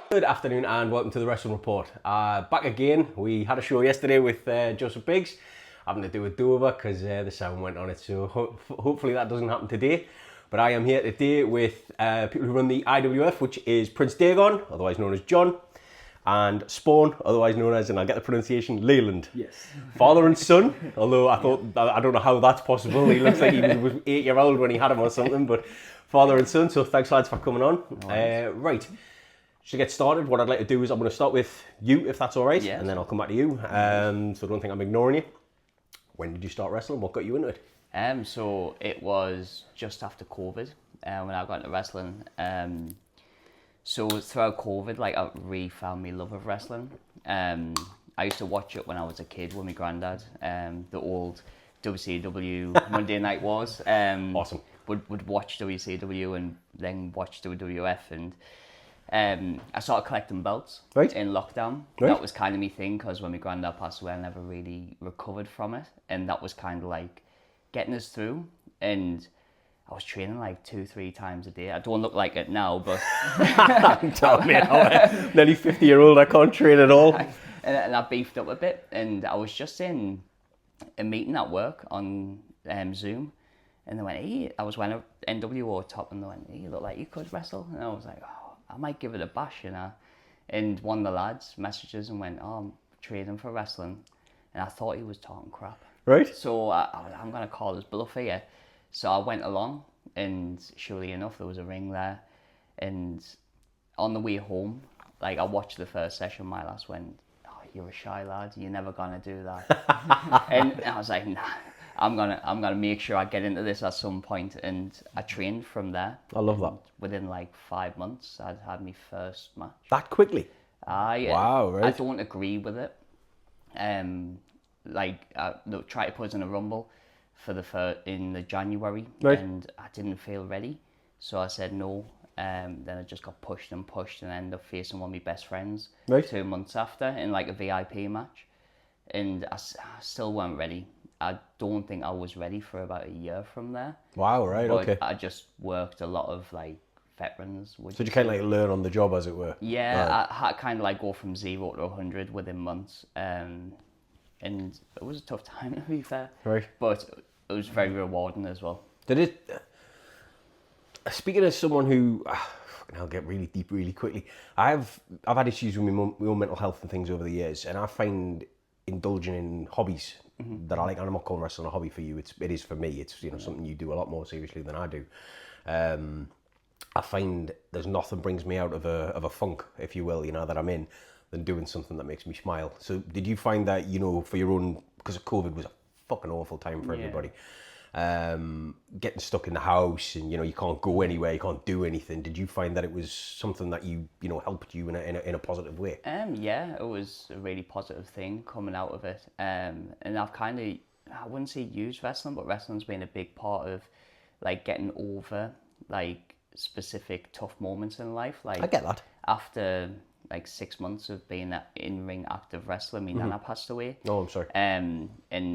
Good afternoon and welcome to the Wrestling Report. Back again. We had a show yesterday with Joseph Biggs, having to do with Dover because the sound went on it, so hopefully that doesn't happen today. But I am here today with people who run the IWF, which is Prince Dagon, otherwise known as John, and Spawn, otherwise known as, and I'll get the pronunciation, Leyland. Yes. Father and son, although I don't know how that's possible. He looks like he was 8-year-old when he had him or something, but father and son, so thanks lads for coming on. Right. To get started, what I'd like to do is I'm going to start with you, if that's all right, and then I'll come back to you. So don't think I'm ignoring you. When did you start wrestling? What got you into it? So it was just after COVID when I got into wrestling. So throughout COVID, like I really found my love of wrestling. I used to watch it when I was a kid with my granddad. The old WCW Monday Night Wars. Awesome. Would watch WCW and then watch WWF and. I started collecting belts in lockdown. Right. That was kind of my thing because when my granddad passed away, I never really recovered from it, and that was kind of like getting us through. And I was training like 2-3 times a day. I don't look like it now, but Tell me, nearly 50-year-old, I can't train at all. and I beefed up a bit. And I was just in a meeting at work on Zoom, and they went, "Hey," I was wearing an NWO top, and they went, "Hey, you look like you could wrestle," and I was like, "Oh, I might give it a bash," you know. And one of the lads messages and went, "Oh, I'm training for wrestling," and I thought he was talking crap. Right. So I'm gonna call his bluff here. So I went along, and surely enough, there was a ring there. And on the way home, like I watched the first session, my lass went, "Oh, you're a shy lad. You're never gonna do that." and I was like, "Nah, I'm gonna make sure I get into this at some point." And I trained from there. I love that. Within like 5 months, I'd had my first match. That quickly? Wow, right. I don't agree with it. They tried to put us in a rumble in the January, right. And I didn't feel ready, so I said no. Then I just got pushed and ended up facing one of my best friends 2 months after in like a VIP match, and I still weren't ready. I don't think I was ready for about a year from there. Wow, right, but okay. I just worked a lot of like veterans. So did you kind of like learn on the job, as it were? Yeah, right. I had kind of like go from 0 to 100 within months. And it was a tough time, to be fair. Right. But it was very rewarding as well. Did it... Speaking as someone who... I'll get really deep really quickly. I've had issues with my own mental health and things over the years, and I find indulging in hobbies that I like, and I'm not calling wrestling a hobby for you, it is for me. It's something you do a lot more seriously than I do. I find there's nothing brings me out of a funk, if you will, that I'm in, than doing something that makes me smile. So did you find that, for your own, because COVID was a fucking awful time for everybody, getting stuck in the house and, you can't go anywhere, you can't do anything. Did you find that it was something that helped you in a positive way? Yeah, it was a really positive thing coming out of it. And I've kind of, I wouldn't say used wrestling, but wrestling's been a big part of like getting over like specific tough moments in life. Like I get that. After like 6 months of being an in-ring active wrestler, my nana passed away. Oh, I'm sorry. And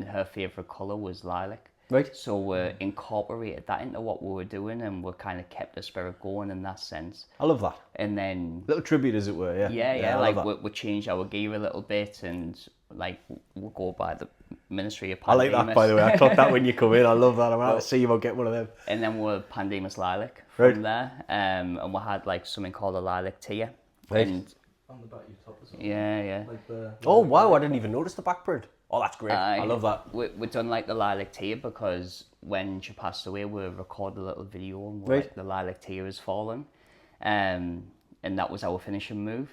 her favourite colour was lilac. Right. So we incorporated that into what we were doing, and we kind of kept the spirit going in that sense. I love that. And then... little tribute, as it were, yeah. Yeah, like we changed our gear a little bit, and like we'll go by the Ministry of Pandemus. I like that, by the way. I clocked that when you come in. I love that. I'm out to see you about getting one of them. And then we're Pandemus Lilac from there. And we had like something called a lilac tier. Right. And on the back of your top or something. Yeah. Like oh, wow, I didn't even notice the backprint. Oh, that's great. I love that. We done like the lilac tier because when she passed away, we recorded a little video and like, the lilac tier is fallen. And that was our finishing move.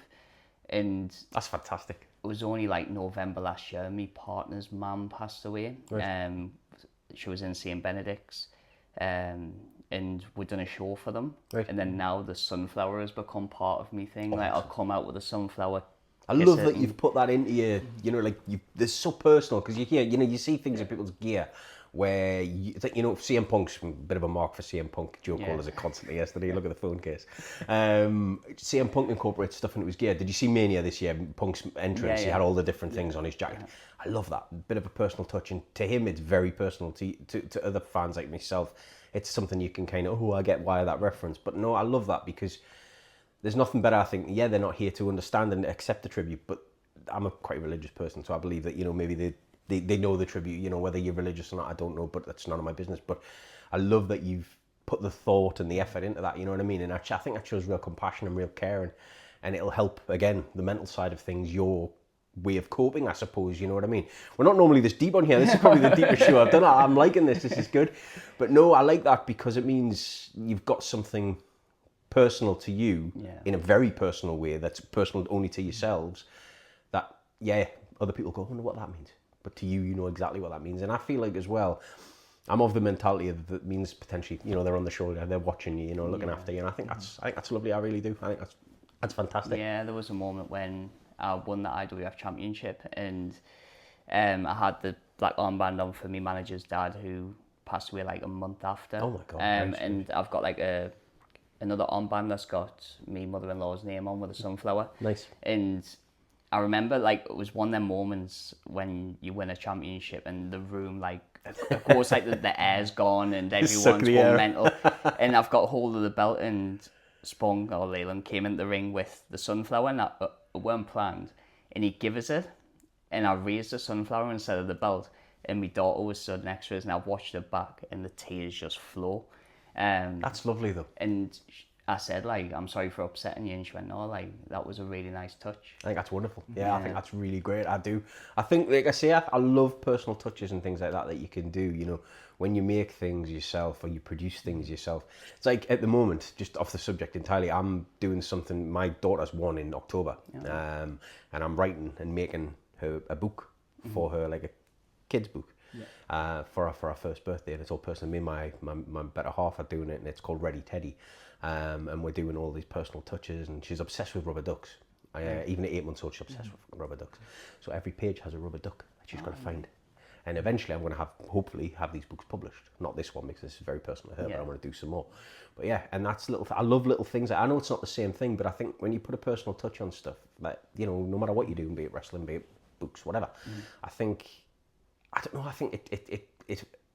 And that's fantastic. It was only like November last year, my partner's mum passed away. Right. She was in St. Benedict's. And we'd done a show for them. Right. And then now the sunflower has become part of me thing. Like I'll come out with a sunflower. I love that you've put that into your, like, they're so personal, because you hear, you see things in people's gear where it's like, CM Punk's a bit of a mark for CM Punk. Joe called us it constantly yesterday. Look at the phone case. CM Punk incorporates stuff into his gear. Did you see Mania this year? Punk's entrance, he had all the different things on his jacket. I love that. Bit of a personal touch, and to him, it's very personal. To other fans like myself, it's something you can kind of, I get why that reference. But no, I love that because there's nothing better, I think. Yeah, they're not here to understand and accept the tribute, but I'm a quite religious person, so I believe that, maybe they know the tribute, whether you're religious or not, I don't know, but that's none of my business. But I love that you've put the thought and the effort into that, you know what I mean? And I think that shows real compassion and real care, and it'll help, again, the mental side of things, your way of coping, I suppose, you know what I mean? We're not normally this deep on here. This is probably the deepest show I've done. I'm liking this is good. But no, I like that because it means you've got something personal to you in a very personal way that's personal only to yourselves, that, other people go, I wonder what that means. But to you, you know exactly what that means. And I feel like as well, I'm of the mentality that means potentially, they're on the shoulder, they're watching you, looking after you. And I think that's lovely. I really do. I think that's fantastic. Yeah, there was a moment when I won the IWF Championship, and I had the black armband on for my manager's dad, who passed away like a month after. Oh my God. And I've got like another armband that's got me mother-in-law's name on with a sunflower. Nice. And I remember, like, it was one of them moments when you win a championship and the room, like, of course, like, the air's gone and everyone's going mental. And I've got hold of the belt, and Spong, or Leyland, came into the ring with the sunflower, and it weren't planned. And he gave us it, and I raised the sunflower instead of the belt. And my daughter was stood next to us, and I watched it back, and the tears just flow. That's lovely, though. And I said, like, I'm sorry for upsetting you, and she went, no, like, that was a really nice touch. I think that's wonderful. Yeah, I think that's really great. I do. I think, like I say, I love personal touches and things like that you can do, when you make things yourself or you produce things yourself. It's like, at the moment, just off the subject entirely, I'm doing something, my daughter's 1 in October, and I'm writing and making her a book for her, like a kid's book. For our first birthday, and it's all personal. Me and my better half are doing it, and it's called Ready Teddy. And we're doing all these personal touches, and she's obsessed with rubber ducks. Even at 8 months old, she's obsessed with rubber ducks. So every page has a rubber duck that she's got to find. And eventually I'm going to hopefully have these books published. Not this one, because this is very personal to her, but I want to do some more. But yeah, and that's I love little things. I know it's not the same thing, but I think when you put a personal touch on stuff, like, no matter what you do, be it wrestling, be it books, whatever, I think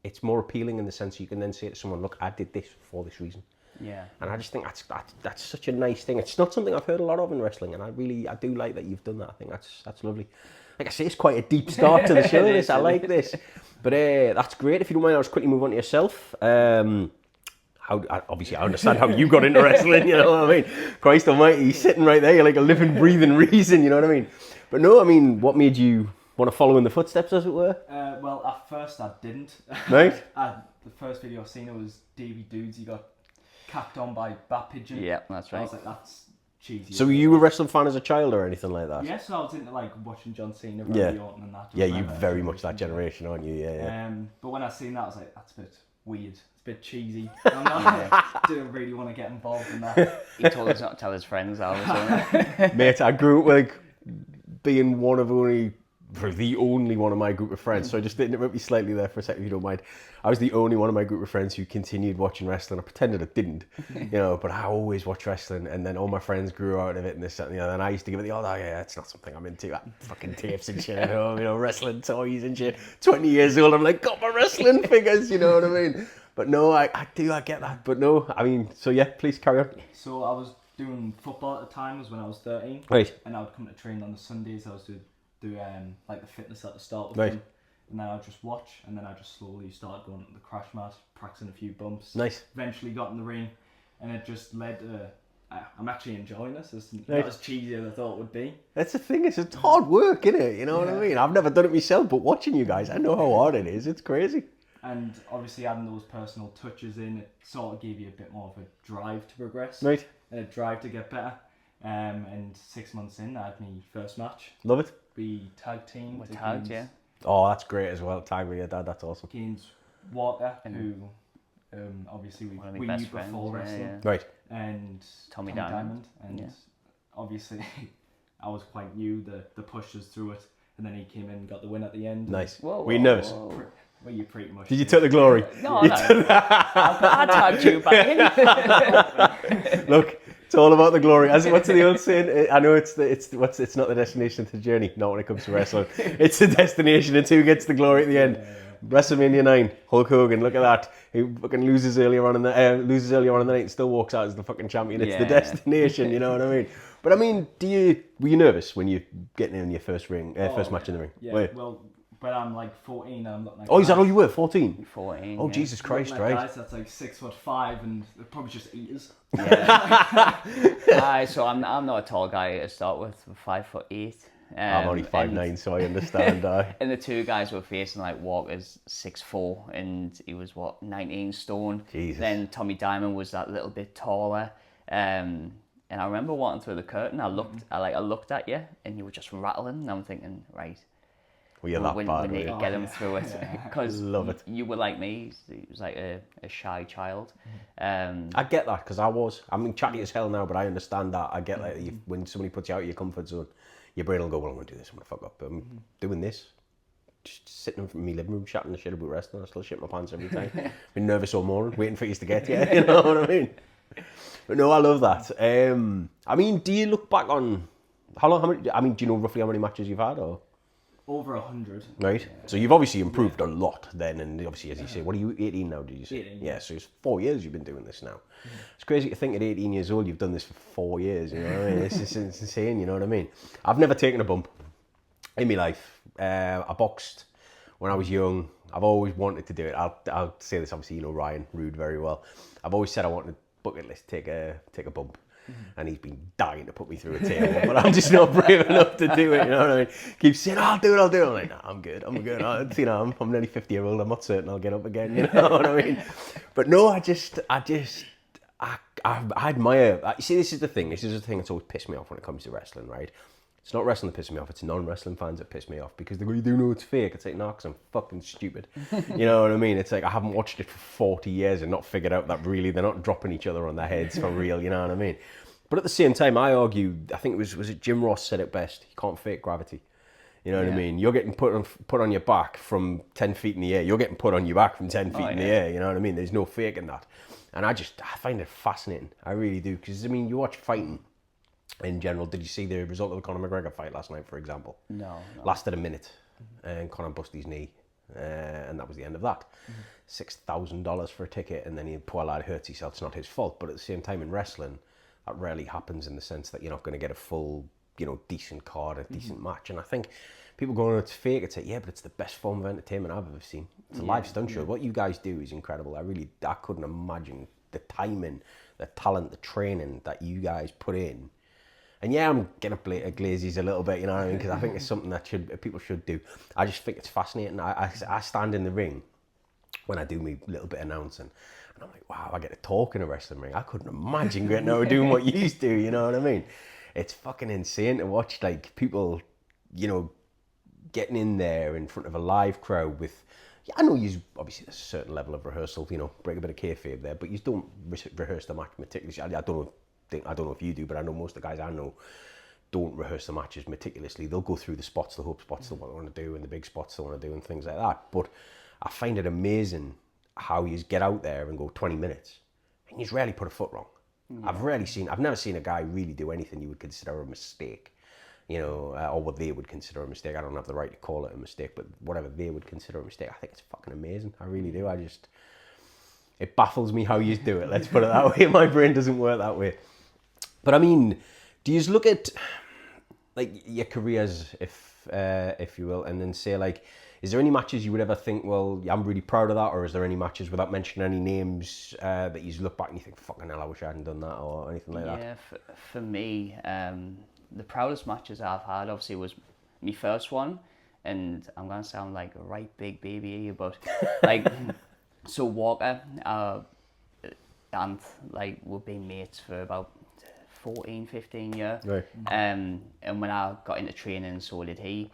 it's more appealing in the sense you can then say to someone, look, I did this for this reason. Yeah. And I just think that's such a nice thing. It's not something I've heard a lot of in wrestling, and I do like that you've done that. I think that's lovely. Like I say, it's quite a deep start to the show. I like this. But that's great. If you don't mind, I'll just quickly move on to yourself. Obviously I understand how you got into wrestling, you know what I mean? Christ almighty, you're sitting right there, you're like a living, breathing reason, you know what I mean? But no, I mean, what made you want to follow in the footsteps, as it were? Well, at first I didn't. Right. The first video I seen, it was Davey Dudes. He got capped on by Bat Pigeon. Yeah, that's right. I was like, that's cheesy. So were you a wrestling fan as a child or anything like that? Yes, I was into like watching John Cena, Randy Orton and that. Yeah, you're very much that generation, aren't you? Yeah. But when I seen that, I was like, that's a bit weird. It's a bit cheesy. I'm not, didn't really want to get involved in that. He told us not to tell his friends. Mate, I grew up like being the only one of my group of friends. So I just interrupt you slightly there for a second, if you don't mind. I was the only one of my group of friends who continued watching wrestling. I pretended I didn't, but I always watched wrestling, and then all my friends grew out of it and this, that, and the other. And I used to give it the old, it's not something I'm into. Fucking tapes and shit at home, wrestling toys and shit. 20 years old, I'm like, got my wrestling figures, you know what I mean? But no, I get that. But no, I mean, so yeah, please carry on. So I was doing football at the time, was when I was 13. Right. And I would come to train on the Sundays. I was do like the fitness at the start with right. them. And then I'd just watch, and then I just slowly started going to the crash mat, practicing a few bumps. Nice. Eventually got in the ring, and it just led to, I'm actually enjoying this. It's not as cheesy as I thought it would be. That's the thing, it's hard work, isn't it? You know what I mean? I've never done it myself, but watching you guys, I know how hard it is. It's crazy. And obviously adding those personal touches in, it sort of gave you a bit more of a drive to progress. Right. And a drive to get better. And 6 months in, I had my first match. Love it. We tag team. We're tagged, yeah. Oh, that's great as well. Tag with your dad, that's awesome. Gaines Walker, who obviously we knew before wrestling. Yeah. Right. And Tommy Diamond. And obviously I was quite new, the pushes through it. And then he came in and got the win at the end. Nice. Whoa, we nervous. Well, you pretty much. Did you take the glory? No, I tagged you back in. Look, it's all about the glory. What's the old saying? I know it's not the destination, it's the journey. Not when it comes to wrestling. It's the destination. It's who gets the glory at the end. WrestleMania 9, Hulk Hogan. Look at that. He fucking loses earlier on in the night and still walks out as the fucking champion. It's the destination. You know what I mean? But I mean, were you nervous when you're getting in your first match in the ring? Yeah. Well, but I'm like 14 and I'm looking at. Oh, is that all you were? 14? 14. Oh, Jesus Christ, like right? Guys that's like 6'5" and they're probably just eaters. Yeah. So I'm not a tall guy to start with. 5'8". I'm only 5'9", so I understand. And the two guys were facing like Walker's 6'4", and he was 19 stone. Jesus. Then Tommy Diamond was that little bit taller. And I remember walking through the curtain. I looked at you, and you were just rattling. And I'm thinking, right. Well, you're that we bad, need to get him through it, because you were like me. He was like a shy child. I get that, because I was. I mean, chatty as hell now, but I understand that. I get like when somebody puts you out of your comfort zone, your brain will go, well, I'm going to do this, I'm going to fuck up. But I'm doing this, just sitting in my living room chatting the shit about wrestling. I still shit my pants every time. Been nervous all morning, waiting for you to get here, you know what I mean? But no, I love that. I mean, do you look back on, do you know roughly how many matches you've had, or? Over 100. Right. Yeah. So you've obviously improved a lot then, and obviously, as you say, what are you, 18 now, did you say? 18. Yeah, so it's 4 years you've been doing this now. It's crazy to think at 18 years old you've done this for 4 years, you know what I mean? It's insane, you know what I mean? I've never taken a bump in my life. I boxed when I was young. I've always wanted to do it. I'll say this, obviously, you know Ryan Rude very well. I've always said I wanted to bucket list take a bump. And he's been dying to put me through a table, but I'm just not brave enough to do it, you know what I mean? Keeps saying, I'll do it. I'm like, nah, I'm good. I'm nearly 50-year-old, I'm not certain I'll get up again, you know what I mean? But no, I admire, see, this is the thing that's always pissed me off when it comes to wrestling, right? It's not wrestling that pisses me off, it's non-wrestling fans that piss me off, because they go, you do know it's fake. It's like, no, because I'm fucking stupid. You know what I mean? It's like, I haven't watched it for 40 years and not figured out that really they're not dropping each other on their heads for real, you know what I mean? But at the same time, I argue, I think was it Jim Ross said it best, you can't fake gravity. You know what I mean? You're getting put on your back from 10 feet in the air. You're getting put on your back from 10 feet in the air. You know what I mean? There's no faking that. And I find it fascinating. I really do. Because, I mean, you watch fighting in general. Did you see the result of the Conor McGregor fight last night, for example? No. Lasted a minute. And Conor busted his knee. And that was the end of that. $6,000 for a ticket. And then the poor lad hurts himself. It's not his fault. But at the same time, in wrestling, that rarely happens, in the sense that you're not going to get a full, decent card, a decent match. And I think people go, oh, it's fake. It's like, yeah, but it's the best form of entertainment I've ever seen. It's a live stunt show. What you guys do is incredible. I couldn't imagine the timing, the talent, the training that you guys put in. And yeah, I'm getting a glazies a little bit, you know what I mean? Because I think it's something that people should do. I just think it's fascinating. I stand in the ring when I do my little bit of announcing, and I'm like, wow, I get to talk in a wrestling ring. I couldn't imagine getting out doing what you do, you know what I mean? It's fucking insane to watch, like, people, getting in there in front of a live crowd with, I know you obviously there's a certain level of rehearsal, break a bit of kayfabe there, but you don't rehearse the match meticulously. I don't know if you do, but I know most of the guys I know don't rehearse the matches meticulously. They'll go through the spots, the hope spots, what they want to do, and the big spots they want to do, and things like that. But I find it amazing how you get out there and go 20 minutes, and you rarely put a foot wrong. I've never seen a guy really do anything you would consider a mistake, or what they would consider a mistake. I don't have the right to call it a mistake, but whatever they would consider a mistake, I think it's fucking amazing. I really do. It baffles me how you do it. Let's put it that way. My brain doesn't work that way. But I mean, do you look at like your careers, if you will, and then say, like, is there any matches you would ever think, well, I'm really proud of that, or is there any matches, without mentioning any names, that you look back and you think, fucking hell, I wish I hadn't done that, or anything like that? Yeah, for me, the proudest matches I've had, obviously, was my first one, and I'm going to sound like a right big baby here, but, like, so Walker, and, like, we've been mates for about 14, 15 years. Right. And when I got into training, so did he.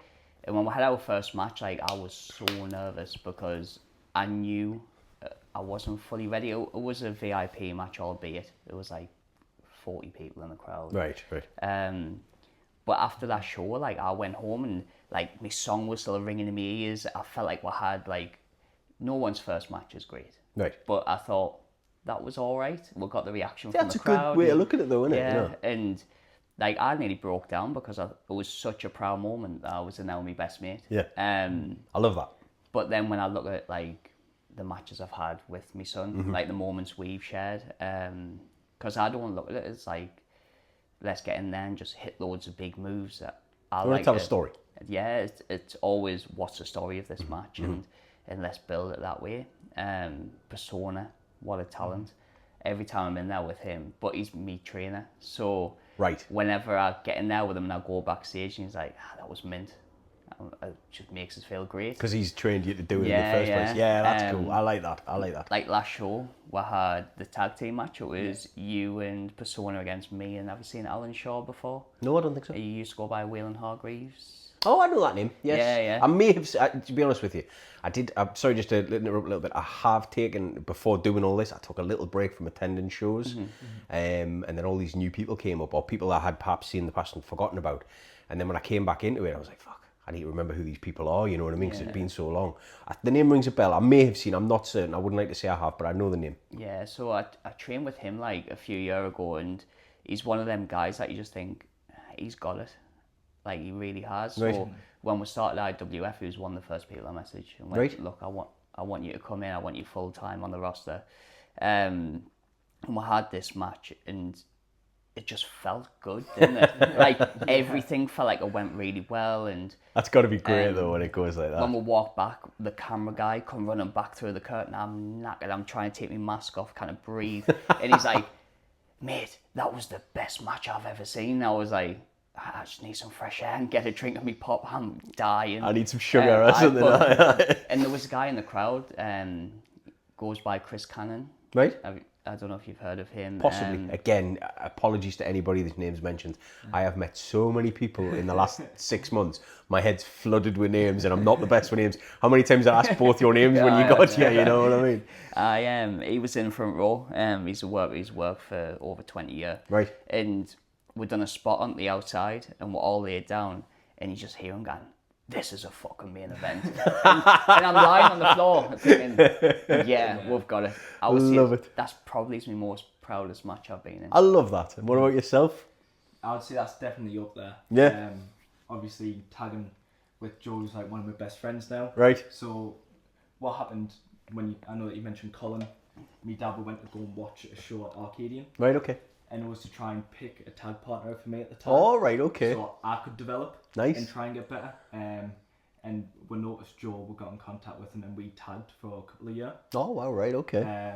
And when we had our first match, like, I was so nervous because I knew I wasn't fully ready. It was a VIP match, albeit it was like 40 people in the crowd. Right. But after that show, like, I went home and, like, my song was still ringing in my ears. I felt like we had, like, no one's first match is great. Right. But I thought that was all right. We got the reaction from That's the a crowd. good way to look at it, though, isn't Yeah, it? You know? and like I nearly broke down because it was such a proud moment that I was now my best mate. Yeah. I love that. But then when I look at like the matches I've had with my son, Mm-hmm. like the moments we've shared, because I don't look at it as like, let's get in there and just hit loads of big moves. That I You want like to tell a story. Yeah, it's always what's the story of this Mm-hmm. match, and let's build it that way. Persona, what a talent. Every time I'm in there with him, but he's me trainer, so Right. whenever I get in there with him and I go backstage and he's like, that was mint. It just makes us feel great. Because he's trained you to do it in the Yeah, first yeah. place. Yeah, that's cool. I like that. Like last show, we had the tag team match. It was you and Persona against me. And have you seen Alan Shaw before? No, I don't think so. He used to go by Waylon Hargreaves. Oh, I know that name. Yes. Yeah, yeah. I may have, to be honest with you, I did. I'm sorry, just to interrupt a little bit. I have taken, before doing all this, I took a little break from attending shows, and then all these new people came up, or people I had perhaps seen in the past and forgotten about. And then when I came back into it, I was like, fuck, I need to remember who these people are. You know what I mean? Because it's been so long. The name rings a bell. I may have seen. I'm not certain. I wouldn't like to say I have, but I know the name. Yeah, so I trained with him like a few years ago, and he's one of them guys that you just think, he's got it. Like, he really has. Right. So when we started IWF, he was one of the first people I messaged and went, Right. look, I want you to come in, I want you full time on the roster. And we had this match, and it just felt good, didn't it? Like, everything felt like it went really well, and That's got to be great, though, when it goes like that. when we walked back, the camera guy come running back through the curtain. I'm knackered. I'm trying to take my mask off, kind of breathe. And he's like, mate, that was the best match I've ever seen. I was like, I just need some fresh air and get a drink of me pop. I'm dying. I need some sugar or something. And there was a guy in the crowd, goes by Chris Cannon. Right? I don't know if you've heard of him. Possibly. Again, apologies to anybody this name's mentioned. I have met so many people in the last 6 months. My head's flooded with names, and I'm not the best with names. How many times I asked both your names when you got here? You know what I mean? He was in front row. He's worked for over 20 years. Right. And we'd done a spot on the outside, and we're all laid down, and you just hear him going, this is a fucking main event. and I'm lying on the floor thinking, yeah, we've got it. I Love it. That's probably my most proudest match I've been in. I love that. And what about yourself? I would say that's definitely up there. Yeah. Obviously, tagging with Joe's like one of my best friends now. Right. So, what happened when I know that you mentioned Colin? Me dad went to go and watch a show at Arcadian, Right, okay. and it was to try and pick a tag partner for me at the time. All right, okay. So I could develop Nice. and try and get better. And we noticed Joe, we got in contact with him, and we tagged for a couple of years. Oh, wow, right, okay.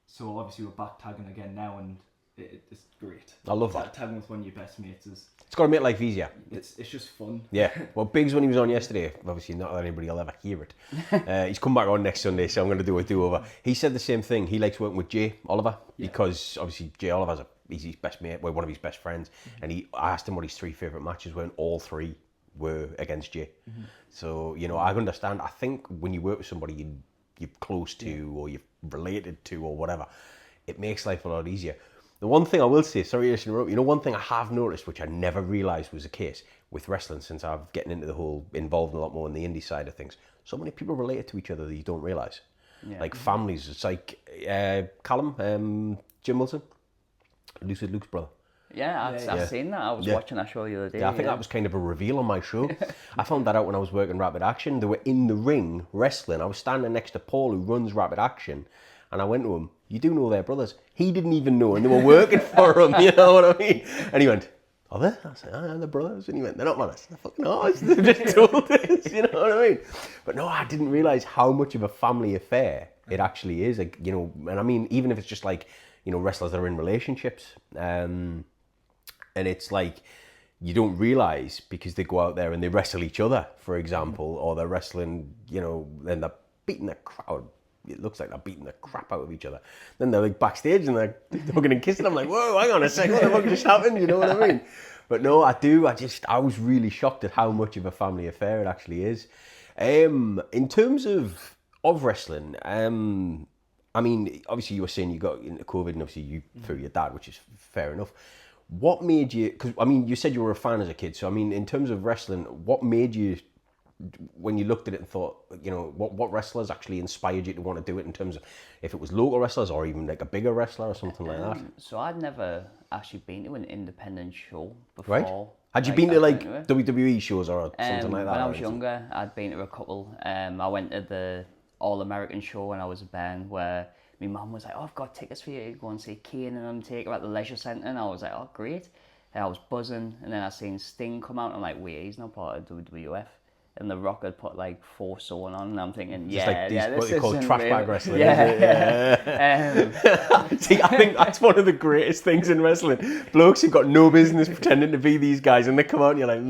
So obviously we're back tagging again now, and it's great. I love that. Tagging with one of your best mates is It's got to make life easier. it's just fun. Yeah. Well, Biggs, when he was on yesterday, obviously not that anybody will ever hear it. He's come back on next Sunday, so I'm going to do a do-over. He said the same thing. He likes working with Jay Oliver because obviously Jay Oliver's he's his best mate, well, one of his best friends. And I asked him what his 3 favourite matches were, and all 3 were against Jay. So, you know, I understand. I think when you work with somebody you're close to or you're related to or whatever, it makes life a lot easier. The one thing I will say, sorry to interrupt, you know, one thing I have noticed, which I never realised was the case with wrestling since I've getting into the whole, involved a lot more in the indie side of things. So many people related to each other that you don't realise. Yeah. Like families, it's like Callum, Jim Wilson, Luke's brother. Yeah, I've seen that. I was watching that show the other day. Yeah, I think that was kind of a reveal on my show. I found that out when I was working Rapid Action. They were in the ring wrestling. I was standing next to Paul, who runs Rapid Action, and I went to him, you do know they're brothers. He didn't even know, and they were working for him, you know what I mean? And he went, are they? I said, they're brothers. And he went, they're not brothers. They're fucking ours. They've just told us, you know what I mean? But no, I didn't realise how much of a family affair it actually is. Like, you know, and I mean, even if it's just like, you know, wrestlers that are in relationships, and it's like, you don't realise because they go out there and they wrestle each other, for example, or they're wrestling, you know, then they're beating the crowd. It looks like they're beating the crap out of each other. Then they're like backstage and they're hugging and kissing. I'm like, whoa, hang on a second, what the fuck just happened? You know what I mean? But no, I was really shocked at how much of a family affair it actually is. In terms of wrestling, I mean, obviously you were saying you got into COVID and obviously you through your dad, which is fair enough. What made you, because I mean, you said you were a fan as a kid, so I mean, in terms of wrestling, what made you when you looked at it and thought, you know, what wrestlers actually inspired you to want to do it in terms of if it was local wrestlers or even like a bigger wrestler or something like that? So I'd never actually been to an independent show before. Right. Had you been to like WWE shows or something like that? When I was younger, I'd been to a couple. I went to the All American show when I was a band where my mum was like, "Oh, I've got tickets for you to go and see Kane and Undertaker at the Leisure Centre," and I was like, "Oh, great!" And I was buzzing, and then I seen Sting come out, and I'm like, "Wait, he's not part of WWF." And The Rock had put like 4 on, and I'm thinking, just like these, this what they call trash real. bag wrestling. Yeah. See, I think that's one of the greatest things in wrestling. Blokes who've got no business pretending to be these guys, and they come out and you're like,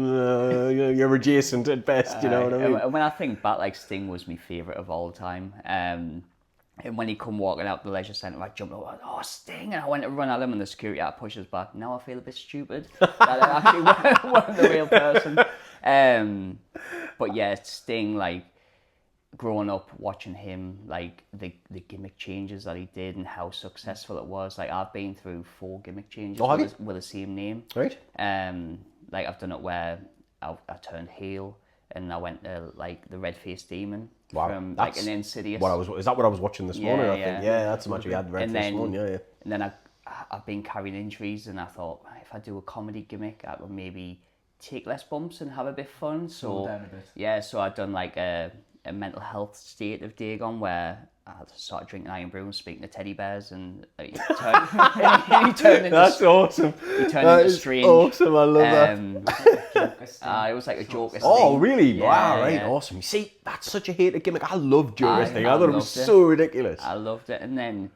you're adjacent at best, you know what I mean? And when I think back, like Sting was my favourite of all time. And when he come walking out the Leisure Centre, I jumped over, "Oh, Sting!" And I went to run at him, and the security guard pushes back. Now I feel a bit stupid that I actually wasn't the real person. But yeah, Sting, like, growing up watching him, like, the gimmick changes that he did and how successful it was. Like, I've been through 4 gimmick changes with the same name. Right. Like, I've done it where I turned heel and I went to, like, the red-faced demon. Wow. From, like, an Insidious. Is that what I was watching this morning, I think? Yeah, that's the match we had, the red-faced one, yeah. And then I've been carrying injuries, and I thought, if I do a comedy gimmick, I would maybe take less bumps and have a bit of fun. So down a bit. yeah, so I'd done like a mental health state of Dagon where I started drinking Iron Brew and speaking to teddy bears, and he turned into That's awesome. He turned into Strange. Awesome, I love that. It was like a Joker. Oh, really? Yeah, wow, right, yeah. Awesome. You see, that's such a hated gimmick. I love Joker Sting. I thought it was loved so ridiculous. I loved it. And then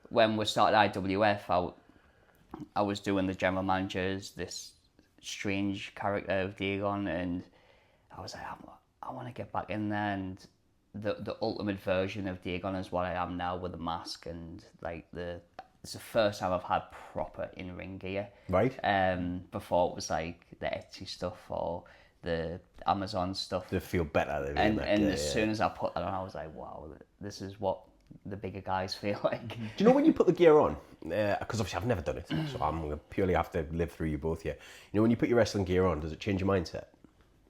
when we started IWF, I was doing the general managers, this strange character of Dagon, and I was like, I want to get back in there, and the ultimate version of Dagon is what I am now with a mask, and like it's the first time I've had proper in-ring gear. Right. Before it was like the Etsy stuff or the Amazon stuff. To feel better. And as soon as I put that on, I was like, wow, this is what the bigger guys feel like. Do you know when you put the gear on? Because obviously I've never done it, so I'm going to purely have to live through you both here. You know, when you put your wrestling gear on, does it change your mindset?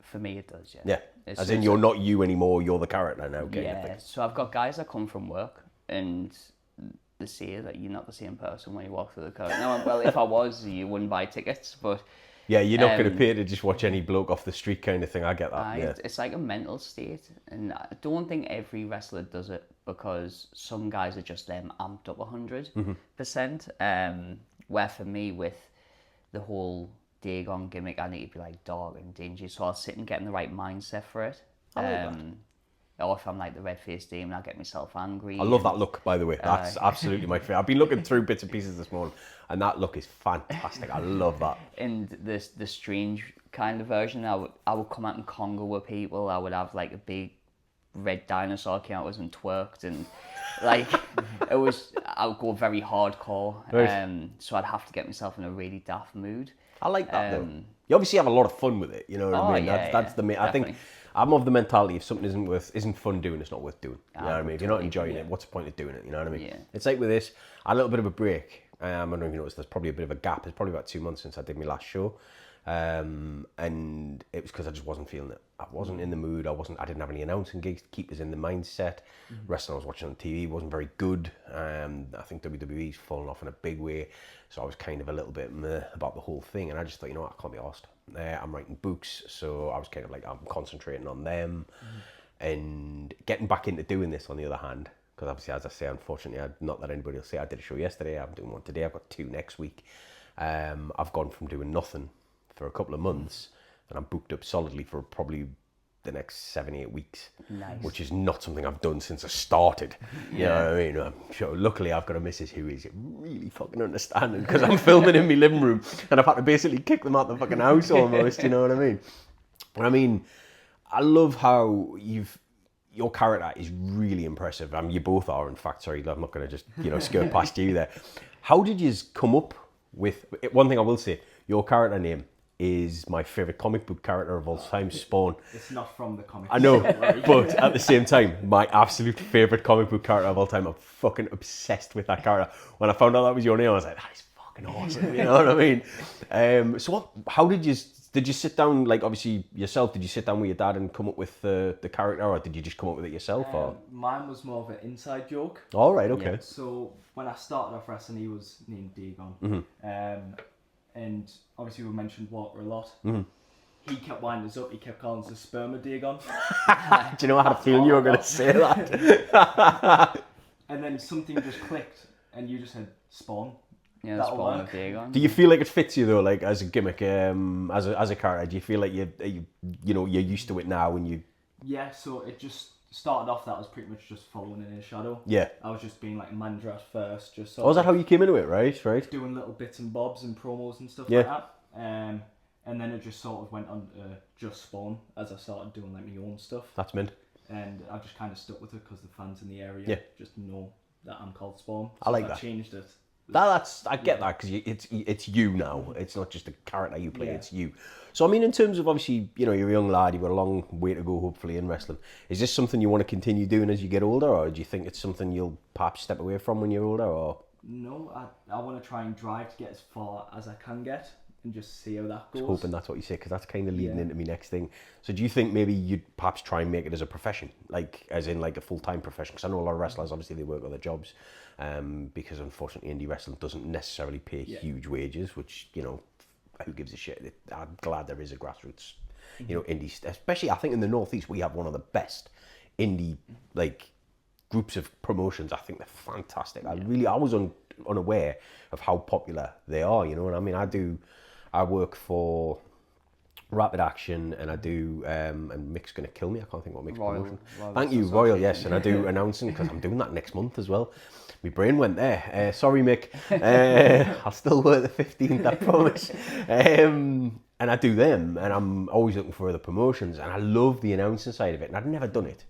For me, it does, yeah. Yeah. As in, you're not you anymore, you're the character now. Yeah, so I've got guys that come from work and they say that you're not the same person when you walk through the curtain. Now, well, if I was, you wouldn't buy tickets, but... Yeah, you're not going to pay to just watch any bloke off the street kind of thing. I get that. Yeah. It's like a mental state, and I don't think every wrestler does it, because some guys are just them amped up 100%. Where for me, with the whole Dagon gimmick, I need to be like dark and dingy, so I'll sit and get in the right mindset for it. Or if I'm like the red-faced demon, I'll get myself angry. I love that look, by the way. That's absolutely my favourite. I've been looking through bits and pieces this morning, and that look is fantastic. I love that. And the strange kind of version, I would come out in Congo with people. I would have like a big red dinosaur came out and twerked, and like I would go very hardcore. Right. So I'd have to get myself in a really daft mood. I like that though. You obviously have a lot of fun with it, you know what I mean? That's the main. I think I'm of the mentality, if something isn't fun doing, it's not worth doing. You know what I mean? If you're not enjoying it, what's the point of doing it? You know what I mean? Yeah. It's like with this, I had a little bit of a break. I don't know if you noticed, there's probably a bit of a gap. It's probably about 2 months since I did my last show. And it was because I just wasn't feeling it. I wasn't in the mood. I didn't have any announcing gigs to keep us in the mindset. Wrestling I was watching on TV wasn't very good. I think WWE's fallen off in a big way. So I was kind of a little bit meh about the whole thing. And I just thought, you know what, I can't be arsed. I'm writing books. So I was kind of like, I'm concentrating on them. And getting back into doing this on the other hand, because obviously, as I say, unfortunately, not that anybody will say I did a show yesterday. I'm doing one today. I've got 2 next week. I've gone from doing nothing for a couple of months, and I'm booked up solidly for probably the next 7-8 weeks. Nice. Which is not something I've done since I started. You know what I mean? I'm sure, luckily, I've got a missus who is really fucking understanding, because I'm filming in my living room, and I've had to basically kick them out the fucking house almost. You know what I mean? I mean, I love how your character is really impressive. I mean, you both are, in fact. Sorry, I'm not going to just skirt past you there. How did you come up with? One thing I will say, your character name is my favourite comic book character of all time, Spawn. It's not from the comic. I know, but at the same time, my absolute favourite comic book character of all time. I'm fucking obsessed with that character. When I found out that was your name, I was like, that is fucking awesome. You know what I mean? So how did Did you sit down, like, obviously yourself, did you sit down with your dad and come up with the character, or did you just come up with it yourself? Or Mine was more of an inside joke. all right, okay. Yeah. So when I started off wrestling, he was named Dagon. And obviously we mentioned water a lot. He kept winding us up. He kept calling us the sperma Dagon. Do you know how I feel you were going to say that? And then something just clicked, and you just said Spawn. Yeah, That'll Spawn work. of Dagon. Do you feel like it fits you though, like as a gimmick, as a character? Do you feel like you're used to it now, and you? Yeah, so it just started off that I was pretty much just following in his shadow. Yeah. I was just being like a manager at first, just sort Oh, was that of how you came into it? Right. doing little bits and bobs and promos and stuff Yeah. like that. And then it just sort of went on to just Spawn as I started doing like my own stuff. That's mint. And I just kind of stuck with it because the fans in the area Yeah. just know that I'm called Spawn. I like I that. changed it. I get that because it's you now. It's not just a character you play. Yeah. It's you. So I mean, in terms of obviously, you're a young lad. You've got a long way to go, hopefully, in wrestling. Is this something you want to continue doing as you get older, or do you think it's something you'll perhaps step away from when you're older? Or No, I want to try and drive to get as far as I can get and just see how that goes. hoping that's what you say, because that's kind of leading Yeah. into my next thing. So do you think maybe you'd perhaps try and make it as a profession, like as in like a full-time profession? Because I know a lot of wrestlers, obviously they work other jobs, because unfortunately indie wrestling doesn't necessarily pay huge wages, which, who gives a shit? I'm glad there is a grassroots, indie, especially I think in the Northeast we have one of the best indie like groups of promotions. I think they're fantastic. I was unaware of how popular they are, and I mean I work for Rapid Action, and I do, and Mick's going to kill me, I can't think what Mick's promotion. Thank you, Royal, yes, and I do announcing, because I'm doing that next month as well. My brain went there. Sorry, Mick. I'll still work the 15th, I promise. And I do them, and I'm always looking for other promotions, and I love the announcing side of it, and I'd never done it.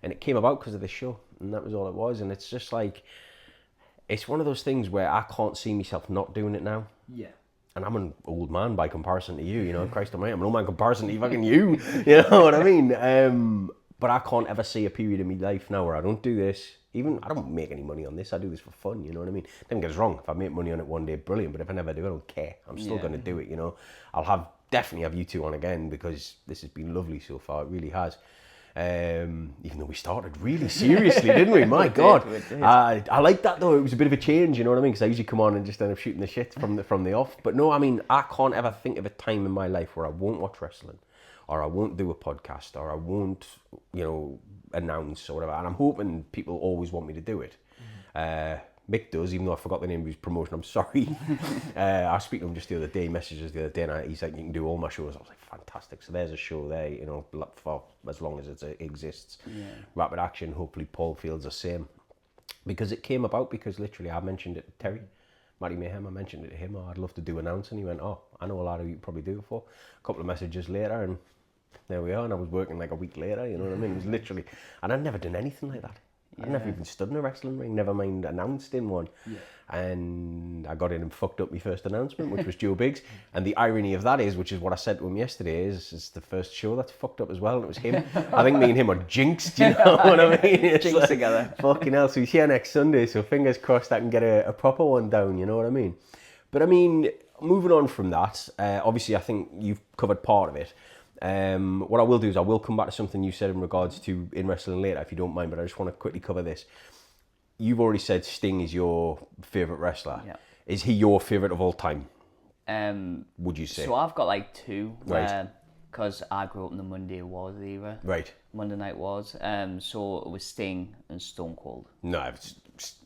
And it came about because of this show, and that was all it was. And it's just like, it's one of those things where I can't see myself not doing it now. Yeah. And I'm an old man by comparison to you, Christ almighty, I'm an old man in comparison to fucking you, you know what I mean? But I can't ever see a period in my life now where I don't do this. Even, I don't make any money on this, I do this for fun, you know what I mean? Don't get us wrong, if I make money on it one day, brilliant, but if I never do, I don't care. I'm still going to do it, I'll definitely have you two on again, because this has been lovely so far, it really has. Even though we started really seriously, didn't we? My God. We did. I like that though. It was a bit of a change, you know what I mean? Because I usually come on and just end up shooting the shit from the off. But no, I mean, I can't ever think of a time in my life where I won't watch wrestling, or I won't do a podcast, or I won't, announce or whatever. And I'm hoping people always want me to do it. Mick does, even though I forgot the name of his promotion. I'm sorry. I was speaking to him just the other day, messages the other day, and he's like, you can do all my shows. I was like, fantastic. So there's a show there, for as long as it exists. Yeah. Rapid Action, hopefully Paul feels the same. Because it came about because literally I mentioned it to Terry, Matty Mayhem, I mentioned it to him, I'd love to do announcing. He went, I know a lot of you probably do it for. A couple of messages later, and there we are, and I was working like a week later, you know what I mean? It was literally, and I'd never done anything like that. I'd never even stood in a wrestling ring, never mind announced in one. Yeah. And I got in and fucked up my first announcement, which was Joe Biggs. And the irony of that is, which is what I said to him yesterday, is it's the first show that's fucked up as well, and it was him. I think me and him are jinxed, you know what I mean? It's Jinxed together. Fucking hell, so he's here next Sunday, so fingers crossed I can get a proper one down, you know what I mean? But I mean, moving on from that, obviously I think you've covered part of it. What I will do is I will come back to something you said in regards to in wrestling later, if you don't mind, but I just want to quickly cover this. You've already said Sting is your favourite wrestler. Yeah. Is he your favourite of all time, would you say? So I've got like two, Right. because I grew up in the Monday Wars era. Right. Monday Night Wars. So it was Sting and Stone Cold. No, it's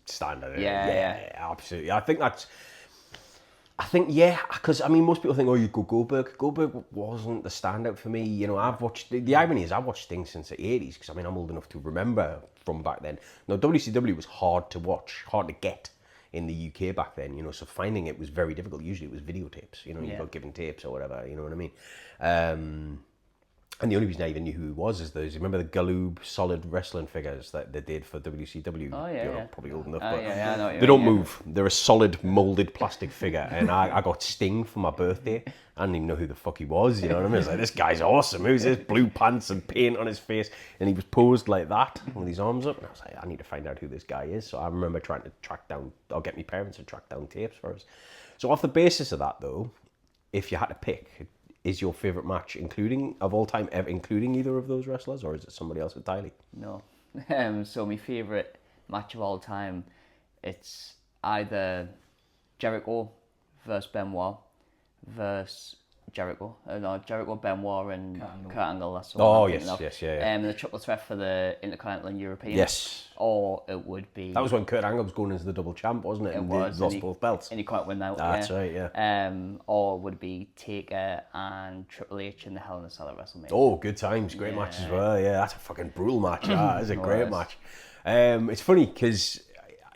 standard. Yeah. Absolutely. I think, because I mean, most people think, you go Goldberg. Goldberg wasn't the standout for me. I've watched, the irony is I've watched Sting since the 80s, because I mean, I'm old enough to remember from back then. Now, WCW was hard to watch, hard to get in the UK back then, so finding it was very difficult. Usually it was videotapes, you got given tapes or whatever, you know what I mean? And the only reason I even knew who he was is those, remember the Galoob solid wrestling figures that they did for WCW? Oh, yeah, You're yeah. probably old enough, Oh, but yeah, I know what you they don't mean, yeah. move. They're a solid moulded plastic figure. And I got Sting for my birthday. I didn't even know who the fuck he was, you know what I mean? I was like, this guy's awesome. Who's this? Blue pants and paint on his face. And he was posed like that with his arms up. And I was like, I need to find out who this guy is. So I remember trying to track down, or get my parents to track down tapes for us. So off the basis of that, though, if you had to pick, is your favourite match, including of all time, including either of those wrestlers, or is it somebody else entirely? No. So my favourite match of all time, it's either Jericho versus Benoit versus Jericho. No, Jericho, Benoit, and Kurt Angle. That's the one Oh I'm yes, thinking of. yes, yeah. The triple threat for the Intercontinental and European. Yes. Or it would be. That was when Kurt Angle was going as the double champ, wasn't it? It And was. they lost both belts. And he can't win that. That's right, yeah. Or it would be Taker and Triple H in the Hell in a Cell at WrestleMania. Oh, good times, great match as well. Yeah, that's a fucking brutal match. That is a great is. match. It's funny because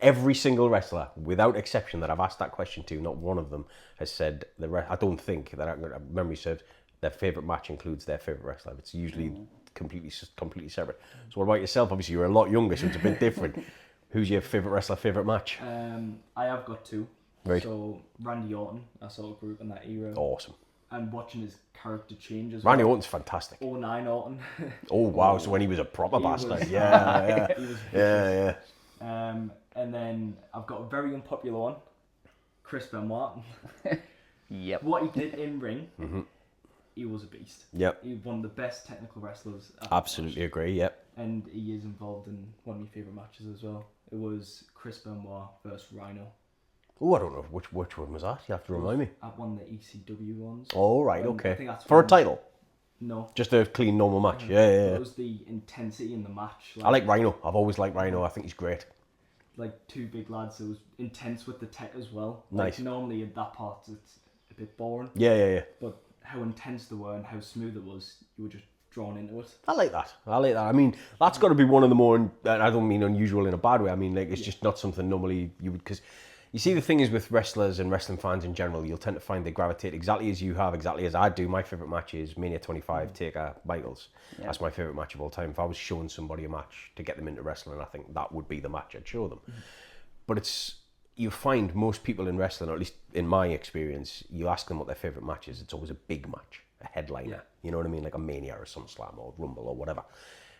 every single wrestler, without exception, that I've asked that question to, not one of them has said I don't think that memory serves, their favourite match includes their favourite wrestler. It's usually completely separate. So what about yourself? Obviously, you're a lot younger, so it's a bit different. Who's your favourite wrestler, favourite match? I have got two. Right. So Randy Orton, I saw a group in that era. Awesome. And watching his character change as Randy well. Orton's fantastic. 09 Orton. Oh wow! So when he was a proper He bastard, was- yeah, He was yeah. and then I've got a very unpopular one, Chris Benoit. Yep. What he did in ring, he was a beast. Yep. He was one of the best technical wrestlers. I've Absolutely agree. Yep. watched. And he is involved in one of my favourite matches as well. It was Chris Benoit versus Rhino. Oh, I don't know which one was that. You have to remind me. At one of the ECW ones. Oh right, I okay. think that's For a when- title, No. just a clean normal match. Yeah. It was the intensity in the match. I like Rhino. I've always liked Rhino. I think he's great. Like two big lads. It was intense with the tech as well. Nice. Like normally in that part it's a bit boring. Yeah. But how intense they were and how smooth it was, you were just drawn into it. I like that. I mean, that's got to be one of the more, and I don't mean unusual in a bad way. I mean, like, it's just not something normally you would, because you see the thing is with wrestlers and wrestling fans in general, you'll tend to find they gravitate exactly as you have, exactly as I do. My favourite match is Mania 25, Taker, Michaels. Yeah. That's my favourite match of all time. If I was showing somebody a match to get them into wrestling, I think that would be the match I'd show them. But you find most people in wrestling, or at least in my experience, you ask them what their favourite match is, it's always a big match, a headliner. Yeah. You know what I mean? Like a Mania or SummerSlam or Rumble or whatever.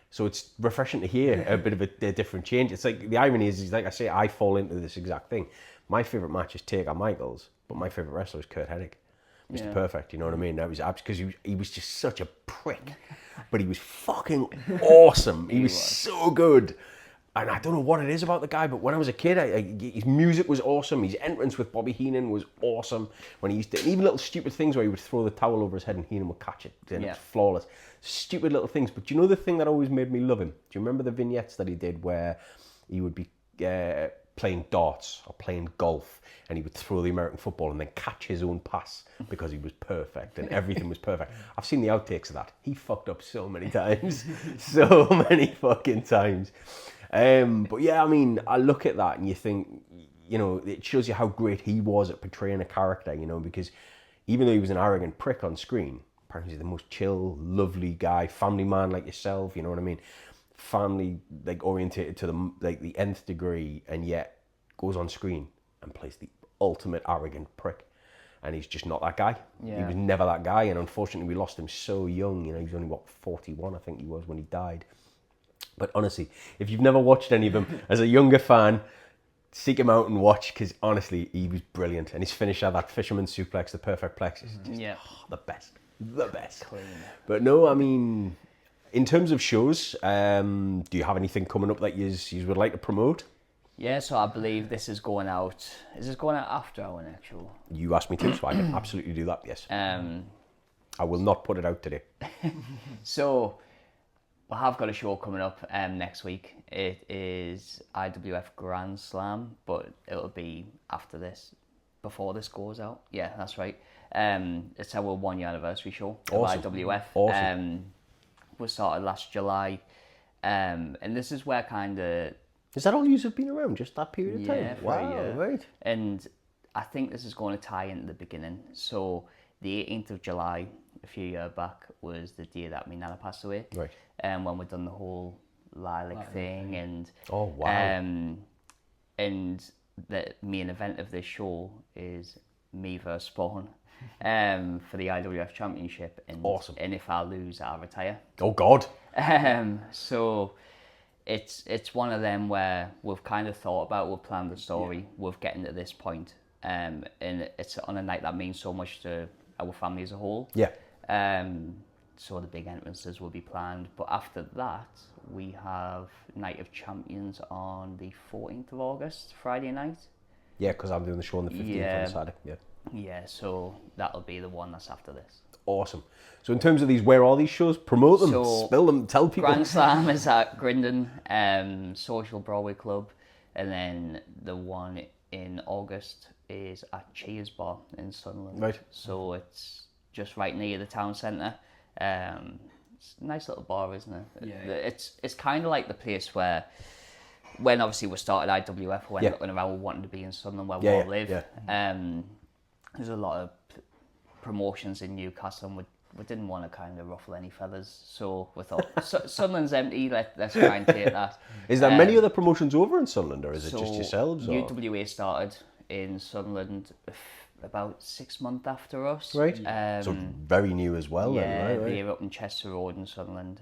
So it's refreshing to hear a bit of a different change. It's like, the irony is like I say, I fall into this exact thing. My favourite match is Taker Michaels, but my favourite wrestler is Kurt Hennig. Mr. Perfect, you know what I mean? That was because he was just such a prick, but he was fucking awesome. He was so good. And I don't know what it is about the guy, but when I was a kid, his music was awesome. His entrance with Bobby Heenan was awesome. When he used to, even little stupid things where he would throw the towel over his head and Heenan would catch it. And it's flawless. Stupid little things. But do you know the thing that always made me love him? Do you remember the vignettes that he did where he would be playing darts or playing golf, and he would throw the American football and then catch his own pass because he was perfect and everything was perfect? I've seen the outtakes of that. He fucked up so many times. So many fucking times. But yeah, I mean, I look at that and you think, you know, it shows you how great he was at portraying a character, you know, because even though he was an arrogant prick on screen, apparently he's the most chill, lovely guy, family man like yourself, you know what I mean? Family, like, orientated to the nth degree, and yet goes on screen and plays the ultimate arrogant prick. And he's just not that guy. Yeah. He was never that guy, and unfortunately we lost him so young, you know, he was only, 41, I think he was when he died. But honestly, if you've never watched any of them, as a younger fan, seek him out and watch, because honestly, he was brilliant. And his finisher, that fisherman suplex, the perfect plex, is just the best. The best. Clean. But no, I mean, in terms of shows, do you have anything coming up that you would like to promote? Yeah, so I believe this is going out. Is this going out after our next show? You asked me to, so I can absolutely do that, yes. I will not put it out today. So we have got a show coming up next week. It is IWF Grand Slam, but it'll be after this, before this goes out. Yeah, that's right. It's our 1 year anniversary show Awesome. of IWF. Awesome. We started last July, and this is where kind of... Is that all you have been around, just that period of time? Yeah, for wow, a year. Right. And I think this is going to tie into the beginning. So the 18th of July, a few years back, was the day that my nana passed away. Right. When we'd done the whole lilac thing, and oh wow. And the main event of this show is me versus Spawn for the IWF Championship. And, awesome. And if I lose, I retire. Oh God. So it's one of them where we've kind of thought about, we've planned the story, we've getting to this point, and it's on a night that means so much to our family as a whole. Yeah. So the big entrances will be planned. But after that, we have Night of Champions on the 14th of August, Friday night. Yeah, because I'm doing the show on the 15th on Saturday. Yeah. Yeah, so that'll be the one that's after this. Awesome. So in terms of these, where are these shows? Promote them, So, spill them, tell people. Grand Slam is at Grindon Social Broadway Club, and then the one in August is at Cheers Bar in Sunderland. Right. So it's just right near the town centre. It's a nice little bar, isn't it? Yeah. It's kind of like the place where, when obviously we started IWF, we went Yeah. looking around, we wanted to be in Sunderland where we Yeah, all yeah, live. yeah. There's a lot of promotions in Newcastle, and we didn't want to kind of ruffle any feathers, so we thought Sunderland's empty. Let's try and take that. Is there many other promotions over in Sunderland, or is it just yourselves? Or? UWA started in Sunderland about 6 months after us. Right. So very new as well. Yeah, then, right? they're up in Chester Road in Sunderland.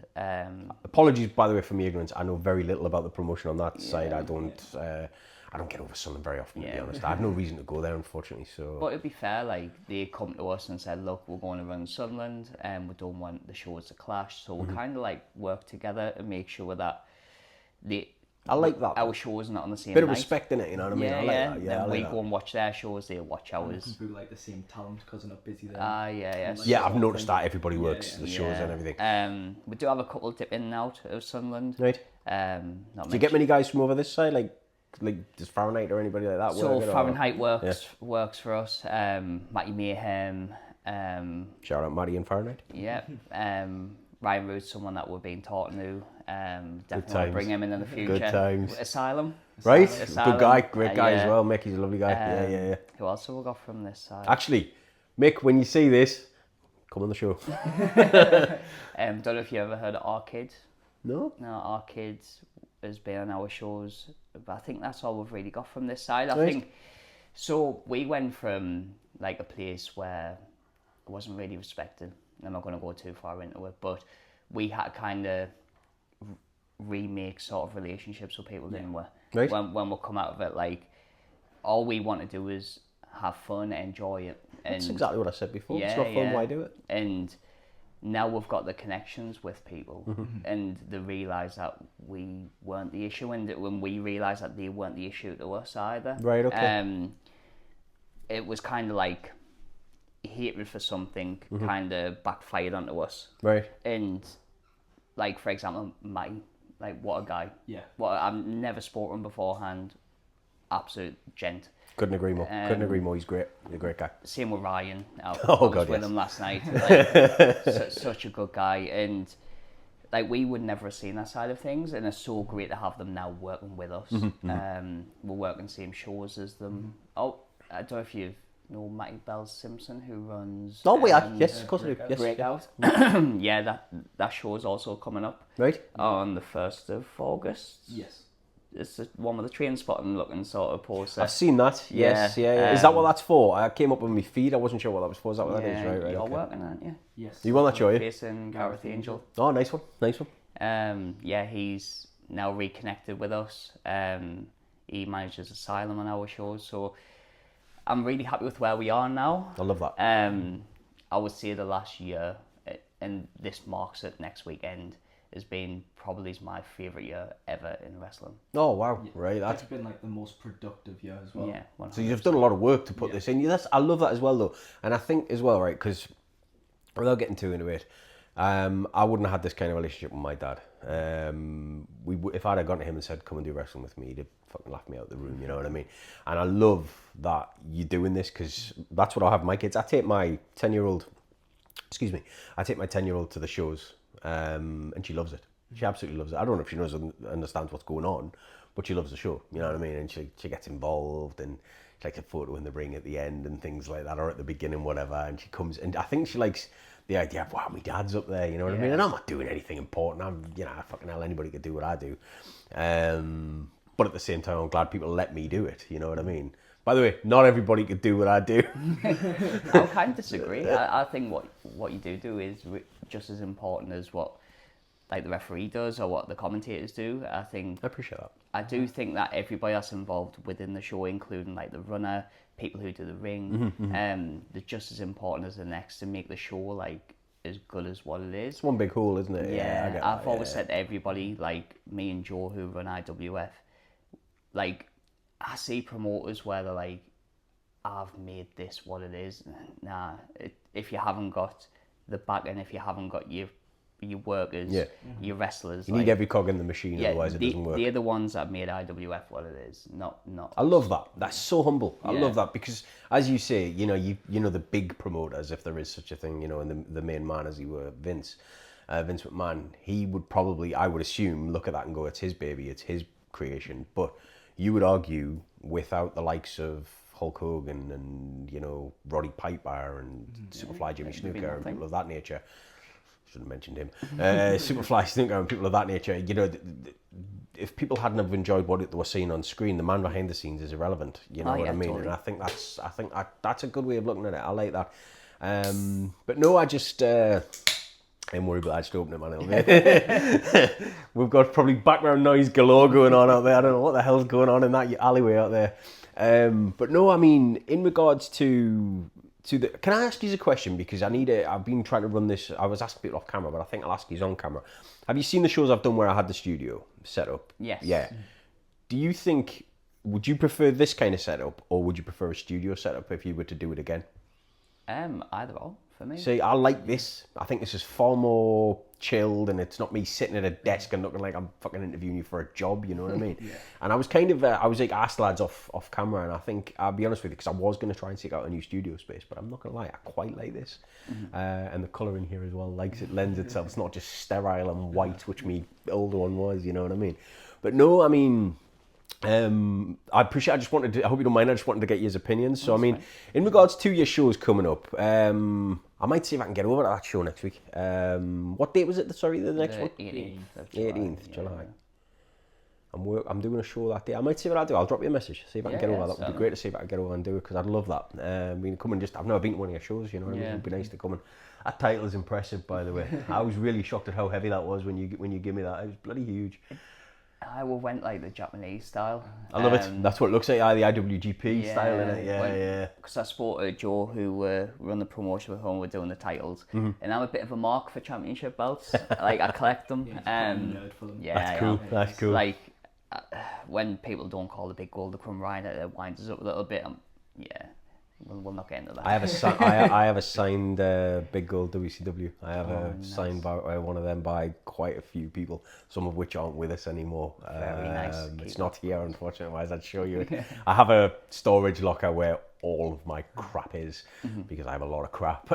Apologies, by the way, for my ignorance. I know very little about the promotion on that side. I don't get over Sunderland very often, to be honest. I have no reason to go there, unfortunately. So, But to be fair, like, they come to us and said, look, we're going to run Sunderland and we don't want the shows to clash. So we kind of like work together and make sure that I like that. our shows are not on the same Bit of night. respect in it, you know what I mean? Yeah, I like yeah. that. Yeah, I Then like we that. go and watch their shows, they watch ours. Come through like the same talent because they're not busy there. Yeah. Yeah, I've noticed that everybody works yeah. the shows and everything. We do have a couple dip in and out of Sunderland. Right. Not Do you get many guys from over this side? Like does Fahrenheit or anybody like that So work? or- Fahrenheit works for us. Matty Mayhem. Shout out Maddie and Fahrenheit. Yeah. Ryan Root's someone that we're being taught new. Definitely want to times. bring him in the future. Good times. Asylum. Right? Asylum. Good guy, great guy as yeah. well. Mick, he's a lovely guy. Yeah. Who else have we got from this side? Actually, Mick, when you see this, come on the show. Don't know if you ever heard of Arcade. No? No, Arcade has been on our shows, but I think that's all we've really got from this side. I Right. think so. We went from like a place where it wasn't really respected. I'm not going to go too far into it, but we had kind of remake sort of relationships with people, didn't we? Right. When we come out of it, like all we want to do is have fun, enjoy it. And That's exactly what I said before. It's Yeah, not fun, yeah. why do it? And now we've got the connections with people, and they realise that we weren't the issue, and that when we realised that they weren't the issue to us either. Right, okay. It was kind of like hatred for something kind of backfired onto us. Right. And like, for example, Matty, like, what a guy. Yeah. I've never spoken to him beforehand. Absolute gent. Couldn't agree more. Couldn't agree more. He's great. He's a great guy. Same with Ryan. I Oh, was God, with yes. him last night. Like, such a good guy, and like we would never have seen that side of things, and it's so great to have them now working with us. We're working same shows as them. Oh, I don't know if you know Matty Bell Simpson, who runs. Oh, yes, of course I do. Yes. Breakout. Yeah, that show is also coming up Right. on the 1st of August. Yes. It's the one with the train spotting looking sort of poster. I've seen that. Yes, Yeah, yeah. Is that what that's for? I came up on my feed. I wasn't sure what that was for. Is that what that is? Right. You're Okay. working, aren't you? Yes. You want that show, you? Facing Gareth Angel. Oh, nice one. Nice one. Yeah, he's now reconnected with us. He manages Asylum on our shows, so I'm really happy with where we are now. I love that. I would say the last year, and this marks it next weekend, has been probably my favourite year ever in wrestling. Oh, wow. Right. That's been like the most productive year as well. Yeah, So you've done a lot of work to put this in. I love that as well, though. And I think as well, right, because without getting too into it, I wouldn't have had this kind of relationship with my dad. If I'd have gone to him and said, come and do wrestling with me, he'd have fucking laughed me out the room, you know what I mean? And I love that you're doing this, because that's what I have with my kids. I take my 10-year-old to the shows, and she loves it. She absolutely loves it. I don't know if she understands what's going on, but she loves the show, you know what I mean? And she gets involved, and she likes a photo in the ring at the end and things like that, or at the beginning, whatever. And she comes, and I think she likes the idea of, wow, my dad's up there, you know what I mean? And I'm not doing anything important. Fucking hell, anybody could do what I do. But at the same time, I'm glad people let me do it, you know what I mean? By the way, not everybody could do what I do. I kind of disagree. I think what you do is just as important as what like the referee does or what the commentators do. I appreciate that. I do think that everybody that's involved within the show, including like the runner, people who do the ring, they're just as important as the next to make the show like as good as what it is. It's one big hole, isn't it? Yeah, I get I've that, always yeah. said to everybody, like me and Joe who run IWF, like I see promoters where they're like, I've made this what it is. Nah, if you haven't got the back end, if you haven't got your workers, your wrestlers, You need every cog in the machine, otherwise it doesn't work. They're the ones that made IWF what it is, not. I love that. That's so humble. I love that because, as you say, you know the big promoters, if there is such a thing, and the main man, as he were, Vince McMahon, he would probably, I would assume, look at that and go, it's his baby, it's his creation. But you would argue, without the likes of Hulk Hogan and Roddy Piper and Superfly Jimmy Snuka and people of that nature. Shouldn't have mentioned him. Superfly Snuka and people of that nature. If people hadn't have enjoyed what they were seeing on screen, the man behind the scenes is irrelevant. You know what I mean? Totally. And I think that's a good way of looking at it. I like that. But no, I just. I'm worried about that. Just open it, man, a little bit. We've got probably background noise galore going on out there. I don't know what the hell's going on in that alleyway out there. But no, I mean, in regards to the, can I ask you a question? Because I've been trying to run this. I was asking people off camera, but I think I'll ask you on camera. Have you seen the shows I've done where I had the studio set up? Yes. Yeah. Do you think, would you prefer this kind of setup, or would you prefer a studio setup if you were to do it again? Either or for me. See, I like this. I think this is far more chilled, and it's not me sitting at a desk and looking like I'm fucking interviewing you for a job. You know what I mean? Yeah. And I was kind of, I was like asked lads off camera, and I think I'll be honest with you, because I was going to try and seek out a new studio space, but I'm not gonna lie, I quite like this, and the colour in here as well lends itself. It's not just sterile and white, which me older one was. You know what I mean? But no, I mean. I appreciate. I hope you don't mind. I just wanted to get your opinions. So, I mean, in regards to your shows coming up, I might see if I can get over to that show next week. What date was it? Sorry, the next one. 18th July. I'm doing a show that day. I might see what I do. I'll drop you a message. See if I can get over. That would be great to see if I can get over and do it, because I'd love that. I mean, come and I've never been to one of your shows. You know what I mean? It'd be nice to come and. That title is impressive, by the way. I was really shocked at how heavy that was when you give me that. It was bloody huge. I went like the Japanese style. I love it. That's what it looks like. The IWGP style in it. Yeah. Because I spoke to Joe, who run the promotion with home. We're doing the titles, and I'm a bit of a mark for championship belts. Like I collect them. That's cool. That's cool. Like when people don't call the big gold the Crumb Rider, it winds us up a little bit. We'll not get into that. I have a signed Big Gold WCW. I have signed by one of them by quite a few people, some of which aren't with us anymore. Very nice. It's not here, unfortunately, otherwise I'd show you it. I have a storage locker where all of my crap is, because I have a lot of crap,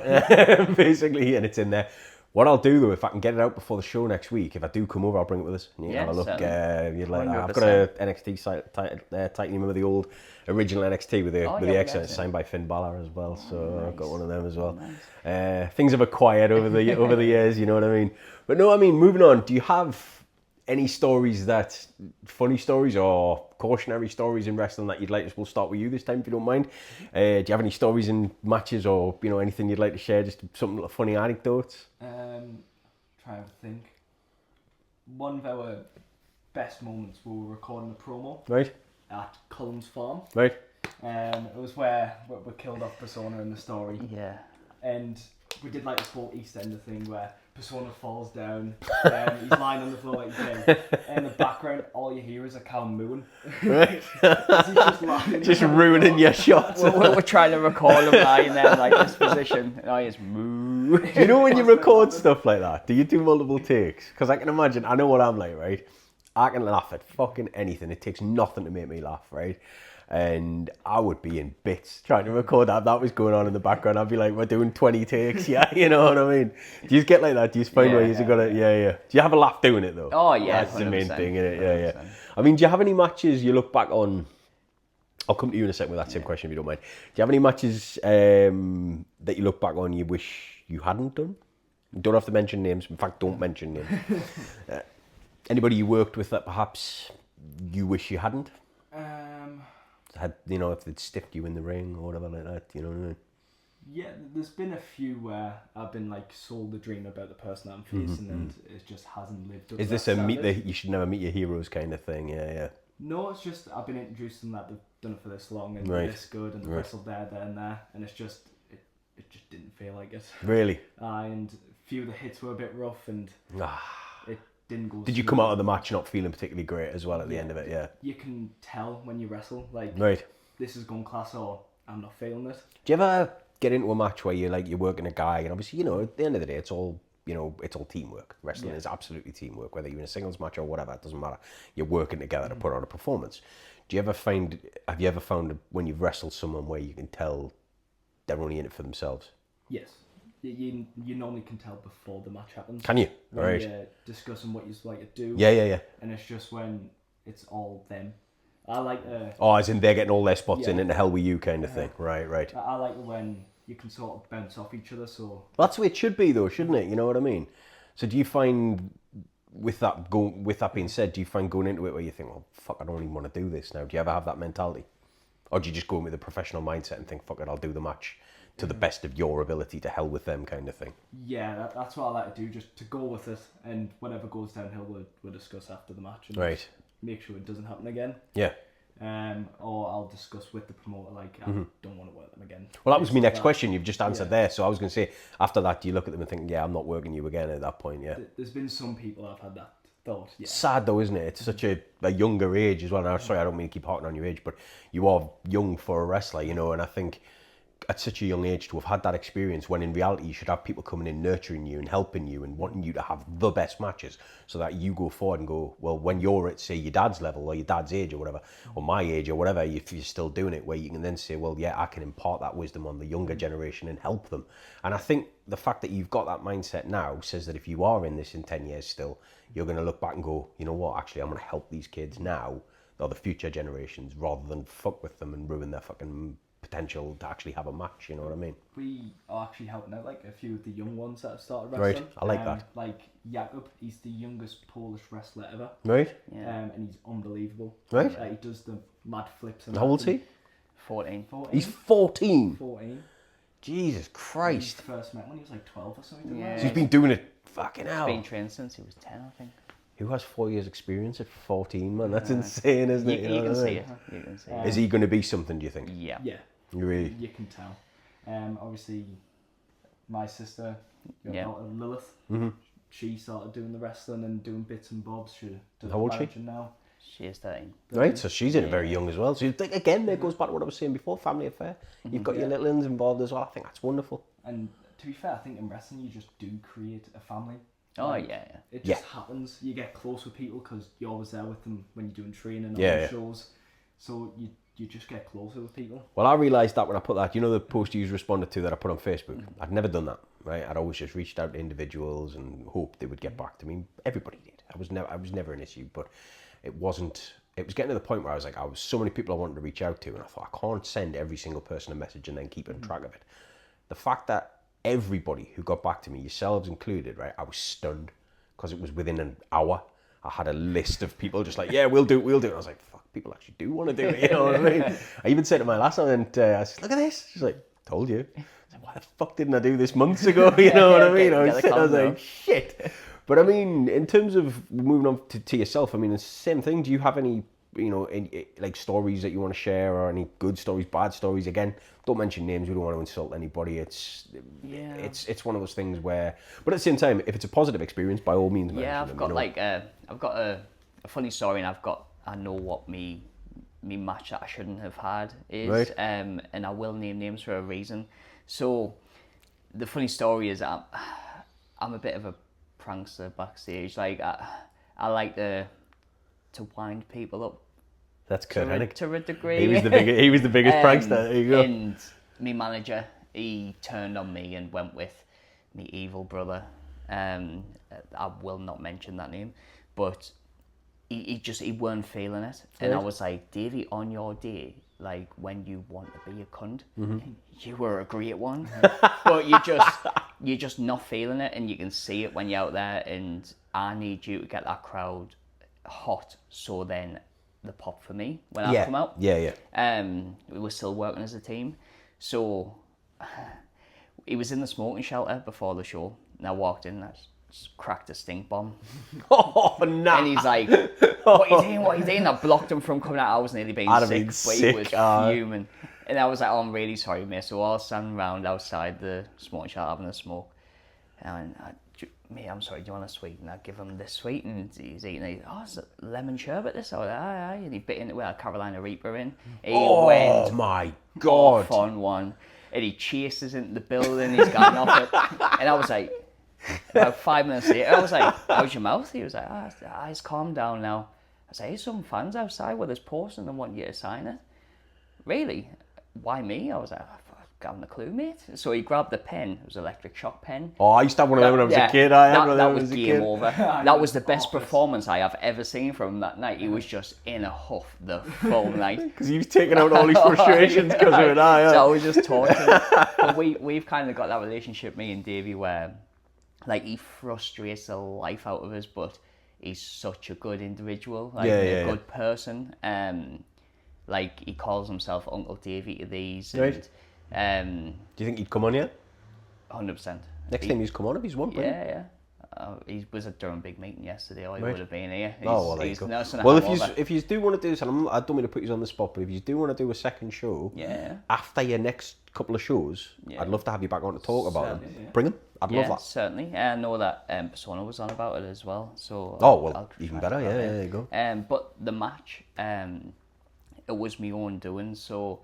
basically, and it's in there. What I'll do, though, if I can get it out before the show next week, if I do come over, I'll bring it with us. And you can have a look. You'd like that. I've got a NXT title. You remember the old original NXT with the X signed by Finn Balor as well. So I've got one of them as well. Nice. Things have acquired over the years. You know what I mean? But no, I mean, moving on. Do you have any stories funny stories or cautionary stories in wrestling that you'd like to? We'll start with you this time, if you don't mind. Do you have any stories in matches, or anything you'd like to share? Just something like funny anecdotes. Trying to think. One of our best moments, we were recording a promo at Cullen's Farm. Right. It was where we killed off Persona in the story. Yeah. And we did like this whole EastEnder thing where Persona falls down, he's lying on the floor like dead. In the background, all you hear is a cow mooing. Right. He's just ruining your shot. We're trying to record him lying there like this position, and I just moo. Do you know when you record stuff like that, do you do multiple takes? Because I can imagine, I know what I'm like, right? I can laugh at fucking anything. It takes nothing to make me laugh, right? And I would be in bits trying to record that. That was going on in the background. I'd be like, we're doing 20 takes, you know what I mean? Do you get like that? Do you find ways you've got it? Yeah. Do you have a laugh doing it though? Oh yeah, that's the main thing, isn't it? Yeah. I mean, do you have any matches you look back on? I'll come to you in a second with that same question if you don't mind. Do you have any matches that you look back on you wish you hadn't done? You don't have to mention names. In fact, don't mention names. Anybody you worked with that perhaps you wish you hadn't? Had, if they'd stiffed you in the ring or whatever like that, you know what I mean? Yeah, there's been a few where I've been like sold the dream about the person I'm facing, and it just hasn't lived up. Is this a you should never meet your heroes kind of thing? Yeah. No, it's just I've been introduced to them that they've done it for this long and this good, and wrestled there, and there, and it's just it just didn't feel like it. Really? And few of the hits were a bit rough and it didn't go. Did you come out of the match not feeling particularly great as well at the end of it? Yeah. You can tell when you wrestle, like, Right. this is going class or I'm not feeling it. Do you ever get into a match where you're working a guy, and obviously, at the end of the day, it's all teamwork. Wrestling is absolutely teamwork, whether you're in a singles match or whatever, it doesn't matter. You're working together to put on a performance. Have you ever found when you've wrestled someone where you can tell they're only in it for themselves? Yes. You normally can tell before the match happens. Can you? When Right. you're discussing what you'd like to do. Yeah. And it's just when it's all them. I like Oh, as in they're getting all their spots in Yeah. and the hell with you kind of thing. Right. I like it when you can sort of bounce off each other. So Well, that's the way it should be, though, shouldn't it? You know what I mean? So do you find, with that being said, do you find going into it where you think, well, fuck, I don't even want to do this now? Do you ever have that mentality? Or do you just go in with a professional mindset and think, fuck it, I'll do the match to the best of your ability, to hell with them kind of thing? yeah, that's what I like to do, just to go with it, and whatever goes downhill we'll discuss after the match and Right. make sure it doesn't happen again. Yeah. Or I'll discuss with the promoter, like, I don't want to work them again. Well, that was my It's next that- question. You've just answered Yeah. there. So I was going to say, after that, do you look at them and think, yeah, I'm not working you again at that point? Yeah. There's been some people I've had that thought. Yeah. Sad though, isn't it? It's such a younger age as well. Now, sorry, I don't mean to keep harping on your age, but you are young for a wrestler, and I think at such a young age to have had that experience, when in reality you should have people coming in nurturing you and helping you and wanting you to have the best matches, so that you go forward and go, well, when you're at, say, your dad's level or your dad's age or whatever, or my age or whatever, if you're still doing it, where you can then say, well, yeah, I can impart that wisdom on the younger generation and help them. And I think the fact that you've got that mindset now says that if you are in this in 10 years still, you're going to look back and go, you know what, actually, I'm going to help these kids now, or the future generations, rather than fuck with them and ruin their fucking potential to actually have a match, you know what I mean? We are actually helping out like a few of the young ones that have started Right, wrestling. I like that. Like Jakub, he's the youngest Polish wrestler ever, Right? Yeah. and he's unbelievable. Right. He does the mad flips. And How old's he? 14. 14. He's 14. 14. Jesus He Christ. first met when he was like 12 or something. Yeah. So he's been doing it fucking hell. Been trained since he was 10, I think. Who has 4 years experience at 14, man? That's insane, isn't it? You know can what I see mean? it. You can see it. Is he going to be something, do you think? Yeah. Yeah, You really? you can tell. Obviously, my sister, your Yeah. daughter Lilith, she started doing the wrestling and doing bits and bobs. She does How old is she? managing now. She is 13. Right, so she's in it very young as well. So you think, again, there goes back to what I was saying before, family affair. You've got your Yeah. little ones involved as well. I think that's wonderful. And to be fair, I think in wrestling you just do create a family. Oh, Like, yeah. It just happens. You get close with people because you're always there with them when you're doing training or Yeah. shows. So you just get closer with people. Well, I realised that when I put that, the post you responded to that I put on Facebook, I'd never done that, right? I'd always just reached out to individuals and hoped they would get back to me. Everybody did. I was never an issue, but it was getting to the point where I was so many people I wanted to reach out to, and I thought, I can't send every single person a message and then keep on track of it. The fact that everybody who got back to me, yourselves included, right, I was stunned, because it was within an hour. I had a list of people just like, yeah, we'll do it. And I was like, fuck, people actually do want to do it, you know what I mean? I even said to my last one, and I said, look at this. She's like, told you. I said, why the fuck didn't I do this months ago? You know what I mean? I was like, shit. But I mean, in terms of moving on to yourself, I mean, it's the same thing. Do you have any, any, like, stories that you want to share, or any good stories, bad stories? Again, don't mention names. We don't want to insult anybody. It's one of those things where, but at the same time, if it's a positive experience, by all means, mention I've them, got I've got a funny story, and I know what me match that I shouldn't have had is, Right. and I will name names for a reason. So the funny story is I'm a bit of a prankster backstage. Like I like to wind people up That's Kurt Hennig. to a degree. He was the biggest prankster. There you go. And my manager, he turned on me and went with me evil brother. I will not mention that name, but he weren't feeling it, and I was like, Davey, on your day, like when you want to be a cunt, you were a great one, but you're just not feeling it, and you can see it when you're out there. And I need you to get that crowd hot, so then the pop for me when I come out. Yeah. We were still working as a team, so he was in the smoking shelter before the show, and I walked in and I just cracked a stink bomb. Oh, nah. And he's like, what are you doing? I blocked him from coming out. I was nearly being I'd have sick, been but sick, he was fuming. And I was like, oh, I'm really sorry, mate. So I was standing around outside the smoking shelter having a smoke. And I went, mate, I'm sorry, do you want a sweet? And I give him this sweet, and he's eating it. Oh, it's lemon sherbet, this? I was like, aye, aye. And he bit into it with a Carolina Reaper in. He went my God. off on one. And he chases into the building, he's gotten off it. And I was like, about 5 minutes later, I was like, how's your mouth? He was like, it's calmed down now. I was like, there's some fans outside with this poster and they want you to sign it. Really? Why me? I was like, I haven't a clue, mate. So he grabbed the pen. It was an electric shock pen. Oh, I used to have one of them when I was a kid. That was game over. That was the best performance I have ever seen from him that night. He was just in a huff the full night. Because he was taking out all his frustrations because of it. So I was just talking. But we've kind of got that relationship, me and Davey, where like he frustrates the life out of us, but he's such a good individual, like a good person. Like he calls himself Uncle Davey to these. Right. And, do you think he'd come on here? 100%. Next time he's come on, if he's won. Yeah. He was at Durham big meeting yesterday, or he would have been here. Well, there you go. Well, if you do want to do this, and I don't mean to put you on the spot, but if you do want to do a second show, after your next couple of shows, I'd love to have you back on to talk about them. Yeah. Bring them. I'd love that. Certainly. I know that Persona was on about it as well. So I'll even better. Yeah, there you go. But the match, it was my own doing. So,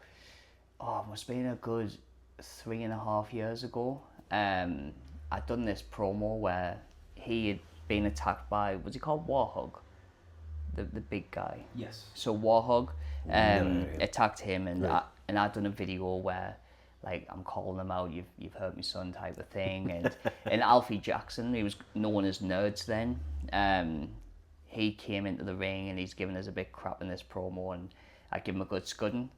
it must have been a good 3.5 years ago. I'd done this promo where he had been attacked by, what's he called, Warhug? The big guy. Yes. So Warhug attacked him, and I'd done a video where, like, I'm calling him out, you've hurt me son type of thing. And Alfie Jackson, he was known as Nerds then, he came into the ring and he's given us a big crap in this promo, and I give him a good scudding.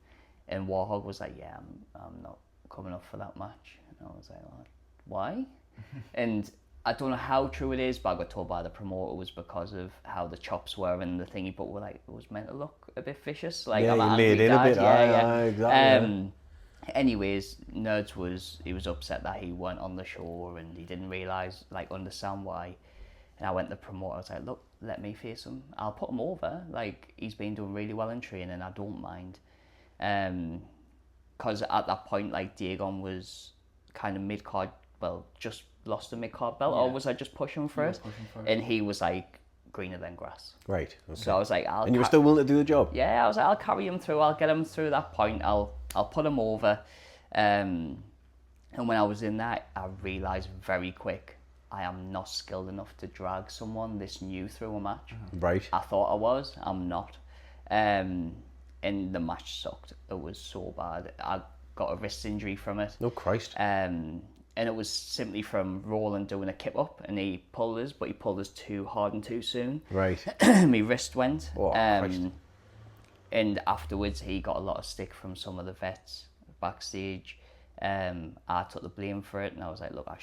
And Warhug was like, yeah, I'm not coming up for that match. And I was like, why? And I don't know how true it is, but I got told by the promoter it was because of how the chops were and the thingy, but it was meant to look a bit vicious. Like, I'm you laid in a bit. Exactly. Anyways, Nerds was upset that he weren't on the show and he didn't understand why. And I went to the promoter, I was like, look, let me face him. I'll put him over. Like, he's been doing really well in training, I don't mind. Because at that point, like, Dagon was kind of mid-card, just lost the mid-card belt, or was I just pushing for it? And he was like, greener than grass. Right. Okay. So I was like, and you were still willing to do the job? Yeah, I was like, I'll carry him through, I'll get him through that point, I'll put him over. And when I was in that, I realised very quick, I am not skilled enough to drag someone this new through a match. Right. I thought I was, I'm not. And the match sucked. It was so bad. I got a wrist injury from it. Oh, Christ. And it was simply from Roland doing a kip up, and he pulled us, but he pulled us too hard and too soon. Right. My wrist went. Oh, Christ. And afterwards, he got a lot of stick from some of the vets backstage. I took the blame for it, and I was like, look, I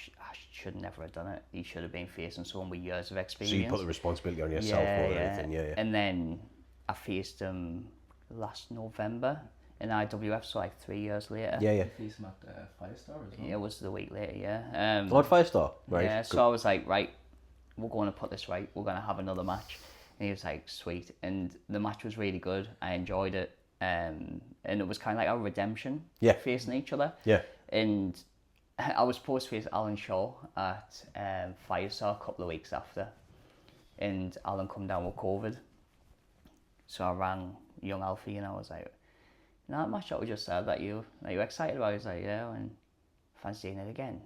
should never have done it. He should have been facing someone with years of experience. So you put the responsibility on yourself more than anything, yeah. And then I faced him last November in IWF, so like 3 years later. Yeah. You faced him at Firestar as well? Yeah, it was the week later, yeah. At Firestar? Right. Yeah, so I was like, right, we're going to put this right. We're going to have another match. And he was like, sweet. And the match was really good. I enjoyed it. And it was kind of like our redemption, facing each other. Yeah. And I was supposed to face Alan Shaw at Firestar a couple of weeks after. And Alan come down with COVID. So I rang young Alfie and I was like, that match that we just said that you excited about? He was like, yeah, and fancying it again.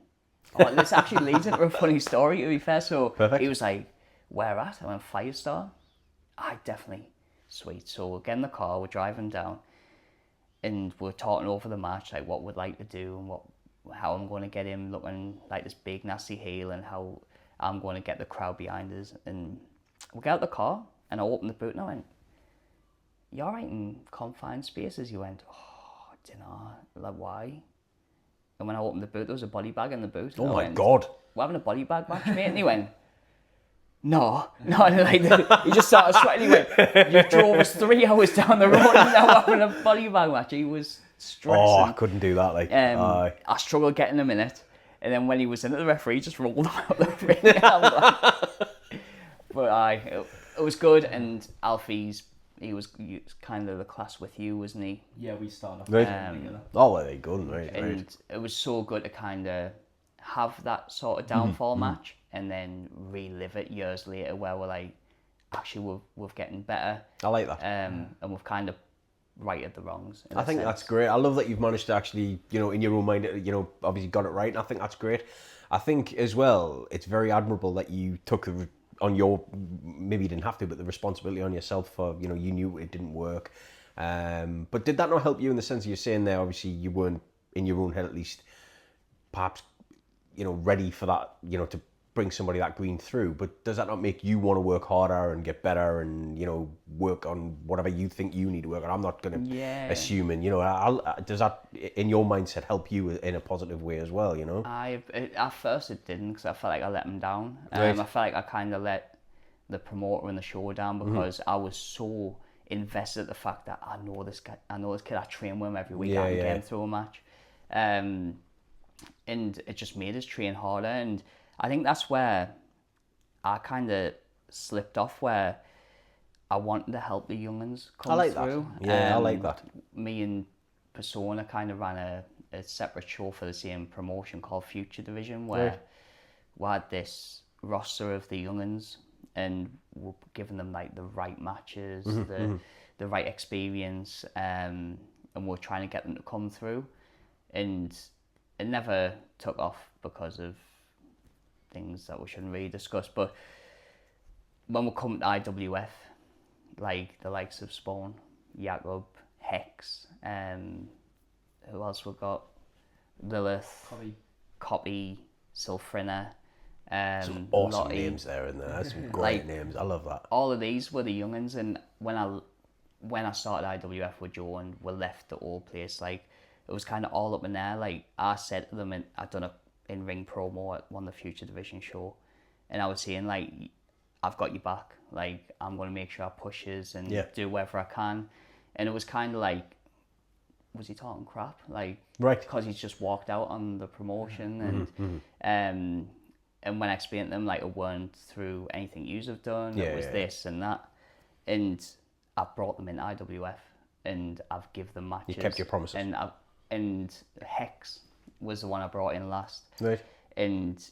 This actually leads into a funny story, to be fair. So Perfect. He was like, where at? I went, Firestar. Definitely. Sweet. So we're getting in the car, we're driving down, and we're talking over the match, like what we'd like to do and how I'm going to get him looking like this big nasty heel, and how I'm going to get the crowd behind us. And we get out the car, and I opened the boot, and I went, you alright in confined spaces? He went, I don't know, like why? And when I opened the boot, there was a body bag in the boot. Oh my God. We're having a body bag match, mate. And he went, no. And like, he just started sweating. He went, you drove us 3 hours down the road and now we're having a body bag match. He was stressing. Oh, I couldn't do that. Like, I struggled getting him in it. And then when he was in it, the referee just rolled him out the ring. But it was good. And Alfie's, he was kind of the class with you, wasn't he? Yeah, we started off together. Oh, there you go. Right. And it was so good to kind of have that sort of downfall match and then relive it years later where we're like, actually we're getting better. I like that. And we've kind of righted the wrongs. I think that's great. I love that you've managed to actually, in your own mind, obviously got it right. And I think that's great. I think as well, it's very admirable that you took maybe you didn't have to, but the responsibility on yourself for, you knew it didn't work. But did that not help you in the sense of you're saying there, obviously you weren't, in your own head at least, perhaps, ready for that, to bring somebody that green through, but does that not make you want to work harder and get better and, work on whatever you think you need to work on? I'm not going to assume, and, does that, in your mindset, help you in a positive way as well, At first it didn't, because I felt like I let them down. Right. I felt like I kind of let the promoter and the show down because I was so invested in the fact that I know this kid, I train with him every week, I can get him through a match. And it just made us train harder, and I think that's where I kind of slipped off, where I wanted to help the young'uns come through. That. Yeah, I like that. Me and Persona kind of ran a separate show for the same promotion called Future Division, where we had this roster of the young'uns and we're giving them like the right matches, the right experience, and we're trying to get them to come through. And it never took off because of things that we shouldn't really discuss. But when we come to IWF, like the likes of Spawn, Jakob, Hex, who else we got? Lilith, Copy, Sylphrina, some awesome Lottie. names there in there. That's some great names. I love that. All of these were the young'uns, and when I started IWF with Joe and we left the old place, like it was kind of all up in there. Like I said to them, and I'd done a in-ring promo at one of the Future Division show, and I was saying like, I've got you back. Like I'm going to make sure I pushes and do whatever I can. And it was kind of like, was he talking crap? Like, right? Because he's just walked out on the promotion, and when I explained to them like it weren't through anything yous have done, it was this and that, and I brought them in IWF and I've give them matches. You kept your promises. And Hex was the one I brought in last. Right. And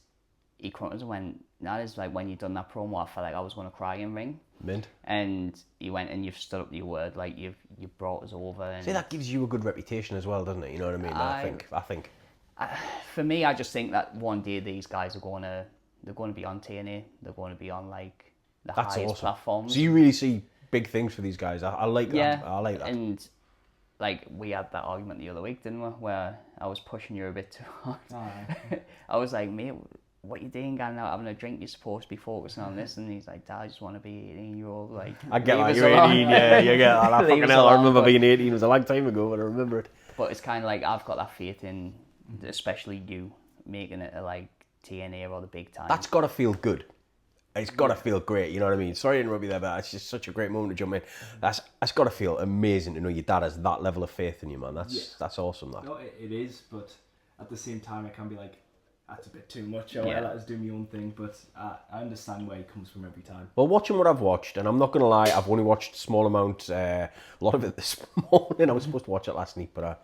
he crumped and went, that is like when you done that promo, I felt like I was going to cry in ring. Mint. And he went, and you've stood up to your word, like you brought us over. And see, that gives you a good reputation as well, doesn't it? You know what I mean? I think. For me, I just think that one day these guys they're going to be on TNA. They're going to be on like the highest platforms. So you really see big things for these guys. I like that. Yeah, I like that. And like we had that argument the other week, didn't we? Where I was pushing you a bit too hard. I was like, mate, what you doing going out having a drink? You're supposed to be focusing on this. And he's like, Dad, I just want to be 18-year-old. Like, I get that. You're 18, yeah, you get that. Fucking hell, I remember being 18. It was a long time ago, but I remember it. But it's kind of like, I've got that faith in, especially you, making it a like TNA or the big time. That's got to feel good. It's got to feel great, you know what I mean? Sorry to interrupt you there, but it's just such a great moment to jump in. That's got to feel amazing to know your dad has that level of faith in you, man. That's awesome, that. No, it is, but at the same time, it can be like, that's a bit too much. I want to let us do my own thing, but I understand where he comes from every time. Well, watching what I've watched, and I'm not going to lie, I've only watched a small amount, a lot of it this morning. I was supposed to watch it last night, but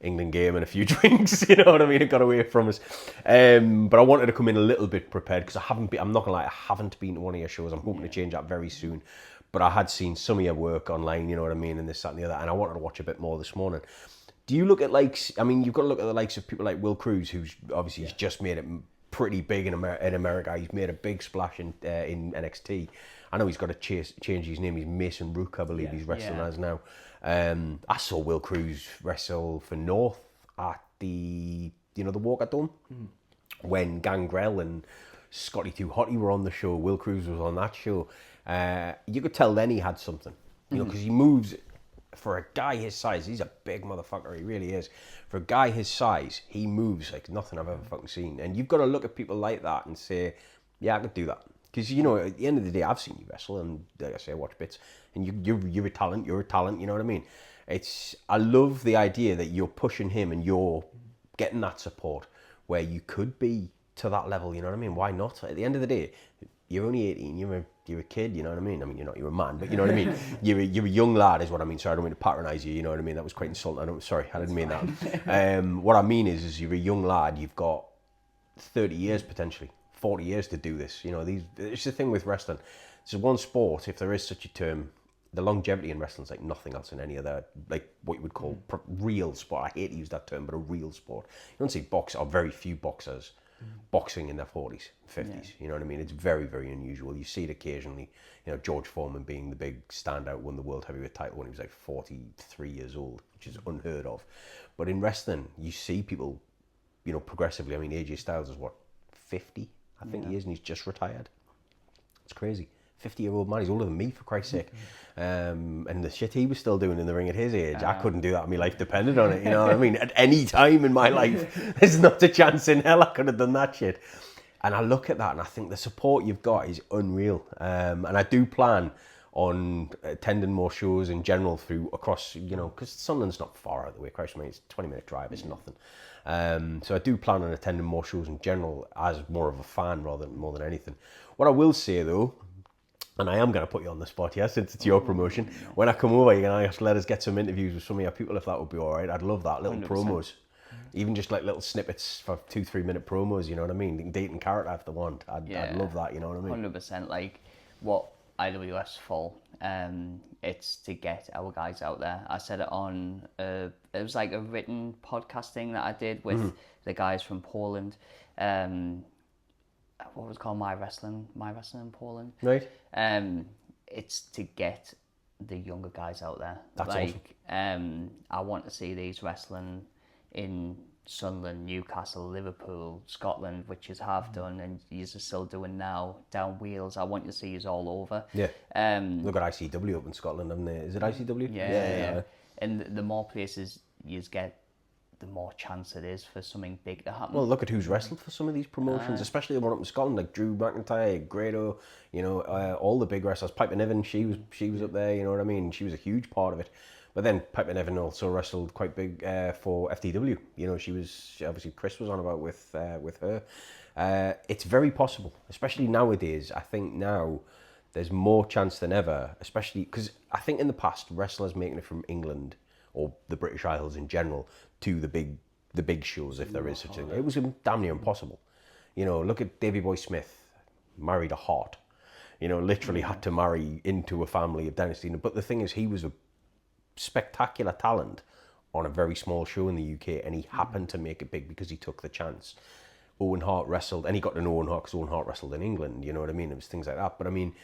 England game and a few drinks, you know what I mean? It got away from us. But I wanted to come in a little bit prepared because I'm not going to lie, I haven't been to one of your shows. I'm hoping to change that very soon. But I had seen some of your work online, you know what I mean, and this, that, and the other, and I wanted to watch a bit more this morning. Do you look at you've got to look at the likes of people like Will Cruz, who's obviously he's just made it pretty big in America. He's made a big splash in NXT. I know he's got to change his name. He's Mason Rook, I believe he's wrestling as now. I saw Will Cruz wrestle for North at the Walker Dome when Gangrel and Scotty Too Hotty were on the show. Will Cruz was on that show. You could tell then he had something, you know, because he moves. For a guy his size, he's a big motherfucker, he really is. For a guy his size, he moves like nothing I've ever fucking seen. And you've got to look at people like that and say, yeah, I could do that. Because, you know, at the end of the day, I've seen you wrestle, and like I say, I watch bits, and you're a talent, you know what I mean? I love the idea that you're pushing him and you're getting that support where you could be to that level, you know what I mean? Why not? At the end of the day, you're only 18, you're a kid, you know what I mean? I mean, you're a man, but you know what I mean? You're a young lad is what I mean. Sorry, I don't mean to patronise you, you know what I mean? That was quite insulting. Sorry, I didn't mean that. What I mean is you're a young lad, you've got 30 years potentially, 40 years to do this. You know, it's the thing with wrestling. It's one sport, if there is such a term. The longevity in wrestling is like nothing else in any other, like what you would call real sport. I hate to use that term, but a real sport. You don't see or very few boxers boxing in their 40s, 50s. You know what I mean? It's very, very unusual. You see it occasionally. You know, George Foreman being the big standout, won the world heavyweight title when he was like 43 years old, which is unheard of. But in wrestling, you see people, you know, progressively. I mean, AJ Styles is what, 50? I think he is, and he's just retired. It's crazy. 50-year-old man, he's older than me, for Christ's sake. And the shit he was still doing in the ring at his age, I couldn't do that. My life depended on it, you know what I mean? At any time in my life, there's not a chance in hell I could have done that shit. And I look at that and I think the support you've got is unreal. And I do plan on attending more shows in general across, you know, because Sunderland's not far out of the way. Christ, I mean, it's a 20-minute drive, it's nothing. So I do plan on attending more shows in general as more of a fan more than anything. What I will say though, and I am going to put you on the spot here since it's your promotion. When I come over, you're going to let us get some interviews with some of your people if that would be all right. I'd love that, little 100%. promos. Even just like little snippets for 2-3 minute promos, you know what I mean? Date and character if they want. I'd love that, you know what I mean? 100%. Like what IWS for, it's to get our guys out there. I said it on, it was like a written podcast thing that I did with the guys from Poland. What was it called? My Wrestling in Poland. Right. It's to get the younger guys out there. That's awesome. I want to see these wrestling in Sunderland, Newcastle, Liverpool, Scotland, which is half done, and yous are still doing now down Wales. I want to see yous all over. Yeah. They've got ICW up in Scotland, haven't they? Is it ICW? Yeah. And the more places yous get, the more chance it is for something big to happen. Well, look at who's wrestled for some of these promotions, especially the one up in Scotland, like Drew McIntyre, Grado, you know, all the big wrestlers. Piper Niven, she was up there, you know what I mean? She was a huge part of it. But then Piper Niven also wrestled quite big for FTW. You know, obviously Chris was on about with her. It's very possible, especially nowadays. I think now there's more chance than ever, especially because I think in the past, wrestlers making it from England or the British Isles in general to the big shows, if there is such a thing. It was damn near impossible. You know, look at Davey Boy Smith, married a Hart. You know, literally had to marry into a family of Dynasty. But the thing is, he was a spectacular talent on a very small show in the UK, and he happened to make it big because he took the chance. Owen Hart wrestled, and he got to know Owen Hart because Owen Hart wrestled in England, you know what I mean? It was things like that. But I mean,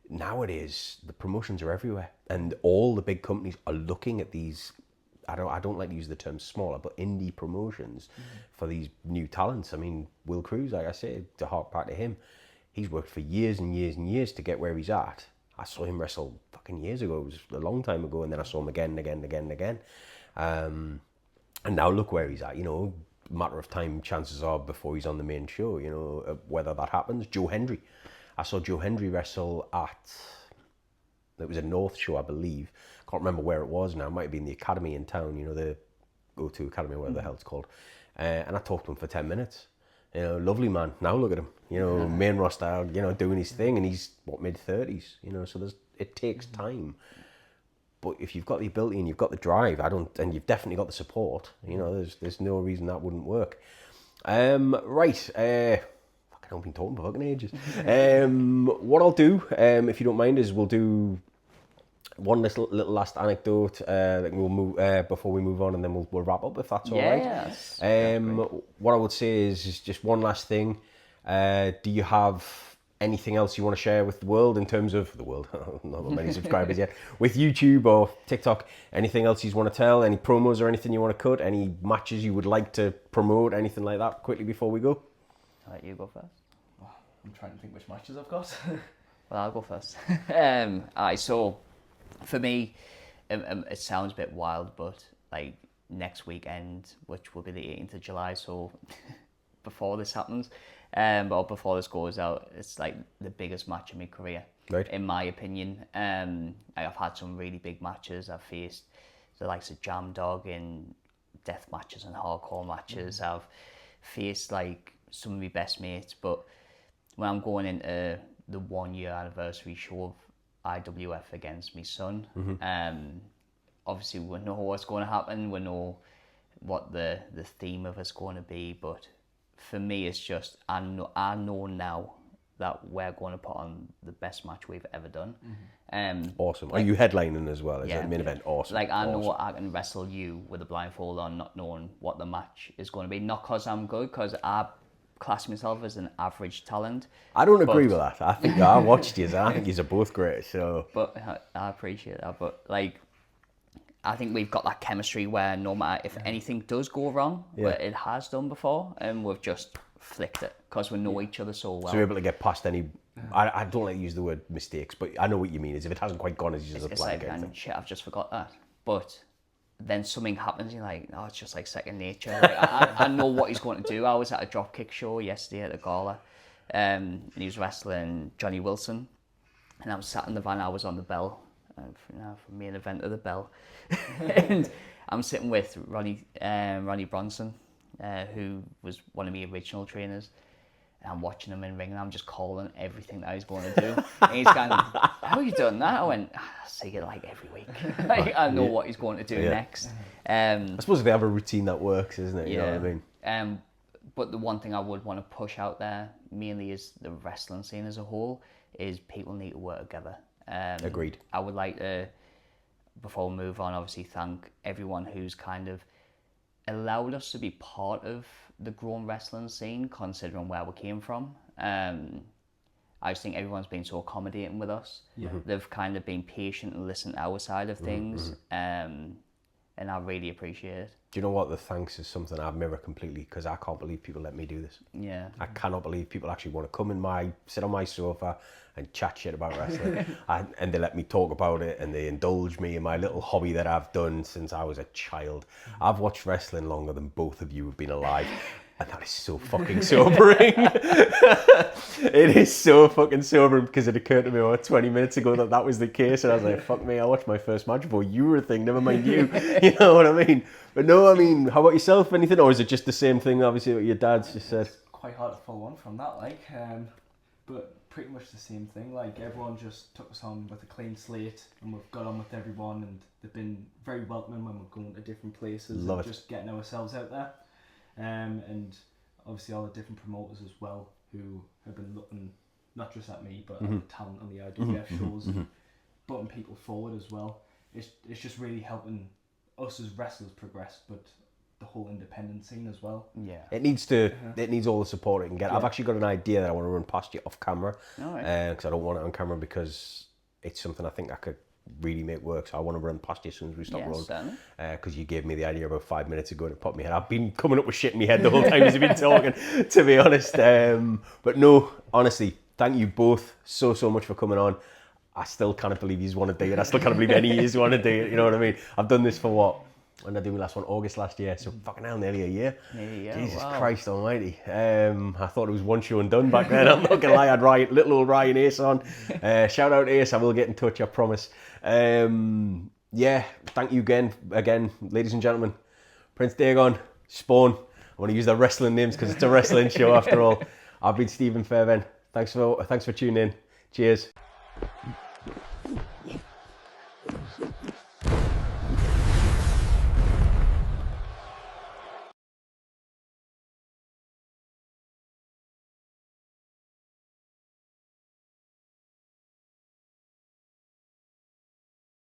nowadays, the promotions are everywhere, and all the big companies are looking at these, I don't like to use the term smaller, but indie promotions for these new talents. I mean, Will Cruz, like I say, to hark back to him, he's worked for years and years and years to get where he's at. I saw him wrestle fucking years ago. It was a long time ago, and then I saw him again and again and again and again. And now look where he's at, you know, matter of time, chances are, before he's on the main show, you know, whether that happens. Joe Hendry. I saw Joe Hendry wrestle it was a North show, I believe. Can't remember where it was now. It might have been the Academy in town, you know, the go-to Academy, whatever the hell it's called. And I talked to him for 10 minutes. You know, lovely man. Now look at him, you know, main roster, you know, doing his thing, and he's, mid-30s, you know, so it takes time. But if you've got the ability and you've got the drive, and you've definitely got the support, you know, there's no reason that wouldn't work. Right, I've been talking for fucking ages. What I'll do, if you don't mind, is we'll do one little last anecdote that we'll move before we move on, and then we'll wrap up if that's all right. Yes. What I would say is just one last thing. Do you have anything else you want to share with the world in terms of the world? Not got many subscribers yet. With YouTube or TikTok, anything else you want to tell? Any promos or anything you want to cut? Any matches you would like to promote? Anything like that? Quickly before we go. I'll let you go first. I'm trying to think which matches I've got. Well, I'll go first. So for me, it sounds a bit wild, but like next weekend, which will be the 18th of July, so before this happens, or before this goes out, it's like the biggest match in my career, right? In my opinion. I've had some really big matches. I've faced the likes of Jam Dog in death matches and hardcore matches. I've faced like some of my best mates, but when I'm going into the 1 year anniversary show of IWF against my son, obviously we know what's going to happen, we know what the theme of it's going to be, but for me, it's just I know now that we're going to put on the best match we've ever done. Awesome. Are you headlining as well? Is Yeah, that the main yeah. event? Awesome. Like, I know Awesome. I can wrestle you with a blindfold on, not knowing what the match is going to be. Not because I'm good, because I class myself as an average talent. I don't agree with that. I think I watched you, and I think you're both great. So, But I appreciate that. But, like, I think we've got that chemistry where no matter if anything does go wrong, where it has done before, and we've just flicked it because we know each other so well. so you're able to get past any. I don't like to use the word mistakes, but I know what you mean. Is if it hasn't quite gone as you just It's like like, it. shit, I've just forgot that. But then something happens, you're like, oh, it's just like second nature. Like, I know what he's going to do. I was at a dropkick show yesterday at the gala, and he was wrestling Johnny Wilson, and I was sat in the van. I was on the bell, for main event of the bell, and I'm sitting with Ronnie Bronson, who was one of my original trainers. And I'm watching him in ring, and I'm just calling everything that he's going to do. And he's going, "How are you doing that?" I went, "I see it like every week. Like, I know what he's going to do next." I suppose they have a routine that works, isn't it? You know what I mean? But the one thing I would want to push out there, mainly is the wrestling scene as a whole, is people need to work together. Agreed. I would like to, before we move on, obviously thank everyone who's kind of allowed us to be part of the grown wrestling scene, considering where we came from. I just think everyone's been so accommodating with us. They've kind of been patient and listened to our side of things, and I really appreciate it. Do you know what? The thanks is something I mirror completely, because I can't believe people let me do this. Yeah. I cannot believe people actually want to come sit on my sofa and chat shit about wrestling. And they let me talk about it, and they indulge me in my little hobby that I've done since I was a child. I've watched wrestling longer than both of you have been alive. And that is so fucking sobering. It is so fucking sobering, because it occurred to me about 20 minutes ago that was the case. And I was like, fuck me, I watched my first match before you were a thing, never mind you. You know what I mean? But no, I mean, how about yourself? Anything? Or is it just the same thing, obviously, what your dad's just said? It's quite hard to follow on from that, like, but pretty much the same thing. Like, everyone just took us on with a clean slate, and we've got on with everyone, and they've been very welcoming when we're going to different places. Love and it. Just getting ourselves out there. And obviously all the different promoters as well, who have been looking not just at me, but at the talent on the IWF shows, and putting people forward as well. It's just really helping us as wrestlers progress, but the whole independent scene as well. Yeah. It needs all the support it can get. I've actually got an idea that I want to run past you off camera, because I don't want it on camera, because it's something I think I could really make work. So I want to run past you as soon as we stop rolling, because you gave me the idea about 5 minutes ago and it popped me head. I've been coming up with shit in my head the whole time as you've been talking, to be honest. But no, honestly, thank you both so much for coming on. I still can't believe you want to do it. I still can't believe any of you want to do it. You know what I mean? I've done this for what? When did I do my last one? August last year. So fucking hell, nearly a year. Jesus Christ almighty. I thought it was one show and done back then. I'm not going to lie. I had little old Ryan Ace on. Shout out Ace. I will get in touch, I promise. Yeah, thank you again, ladies and gentlemen. Prince Dagon, Spawn. I want to use their wrestling names because it's a wrestling show after all. I've been Stephen Fairbairn. Thanks for tuning in. Cheers.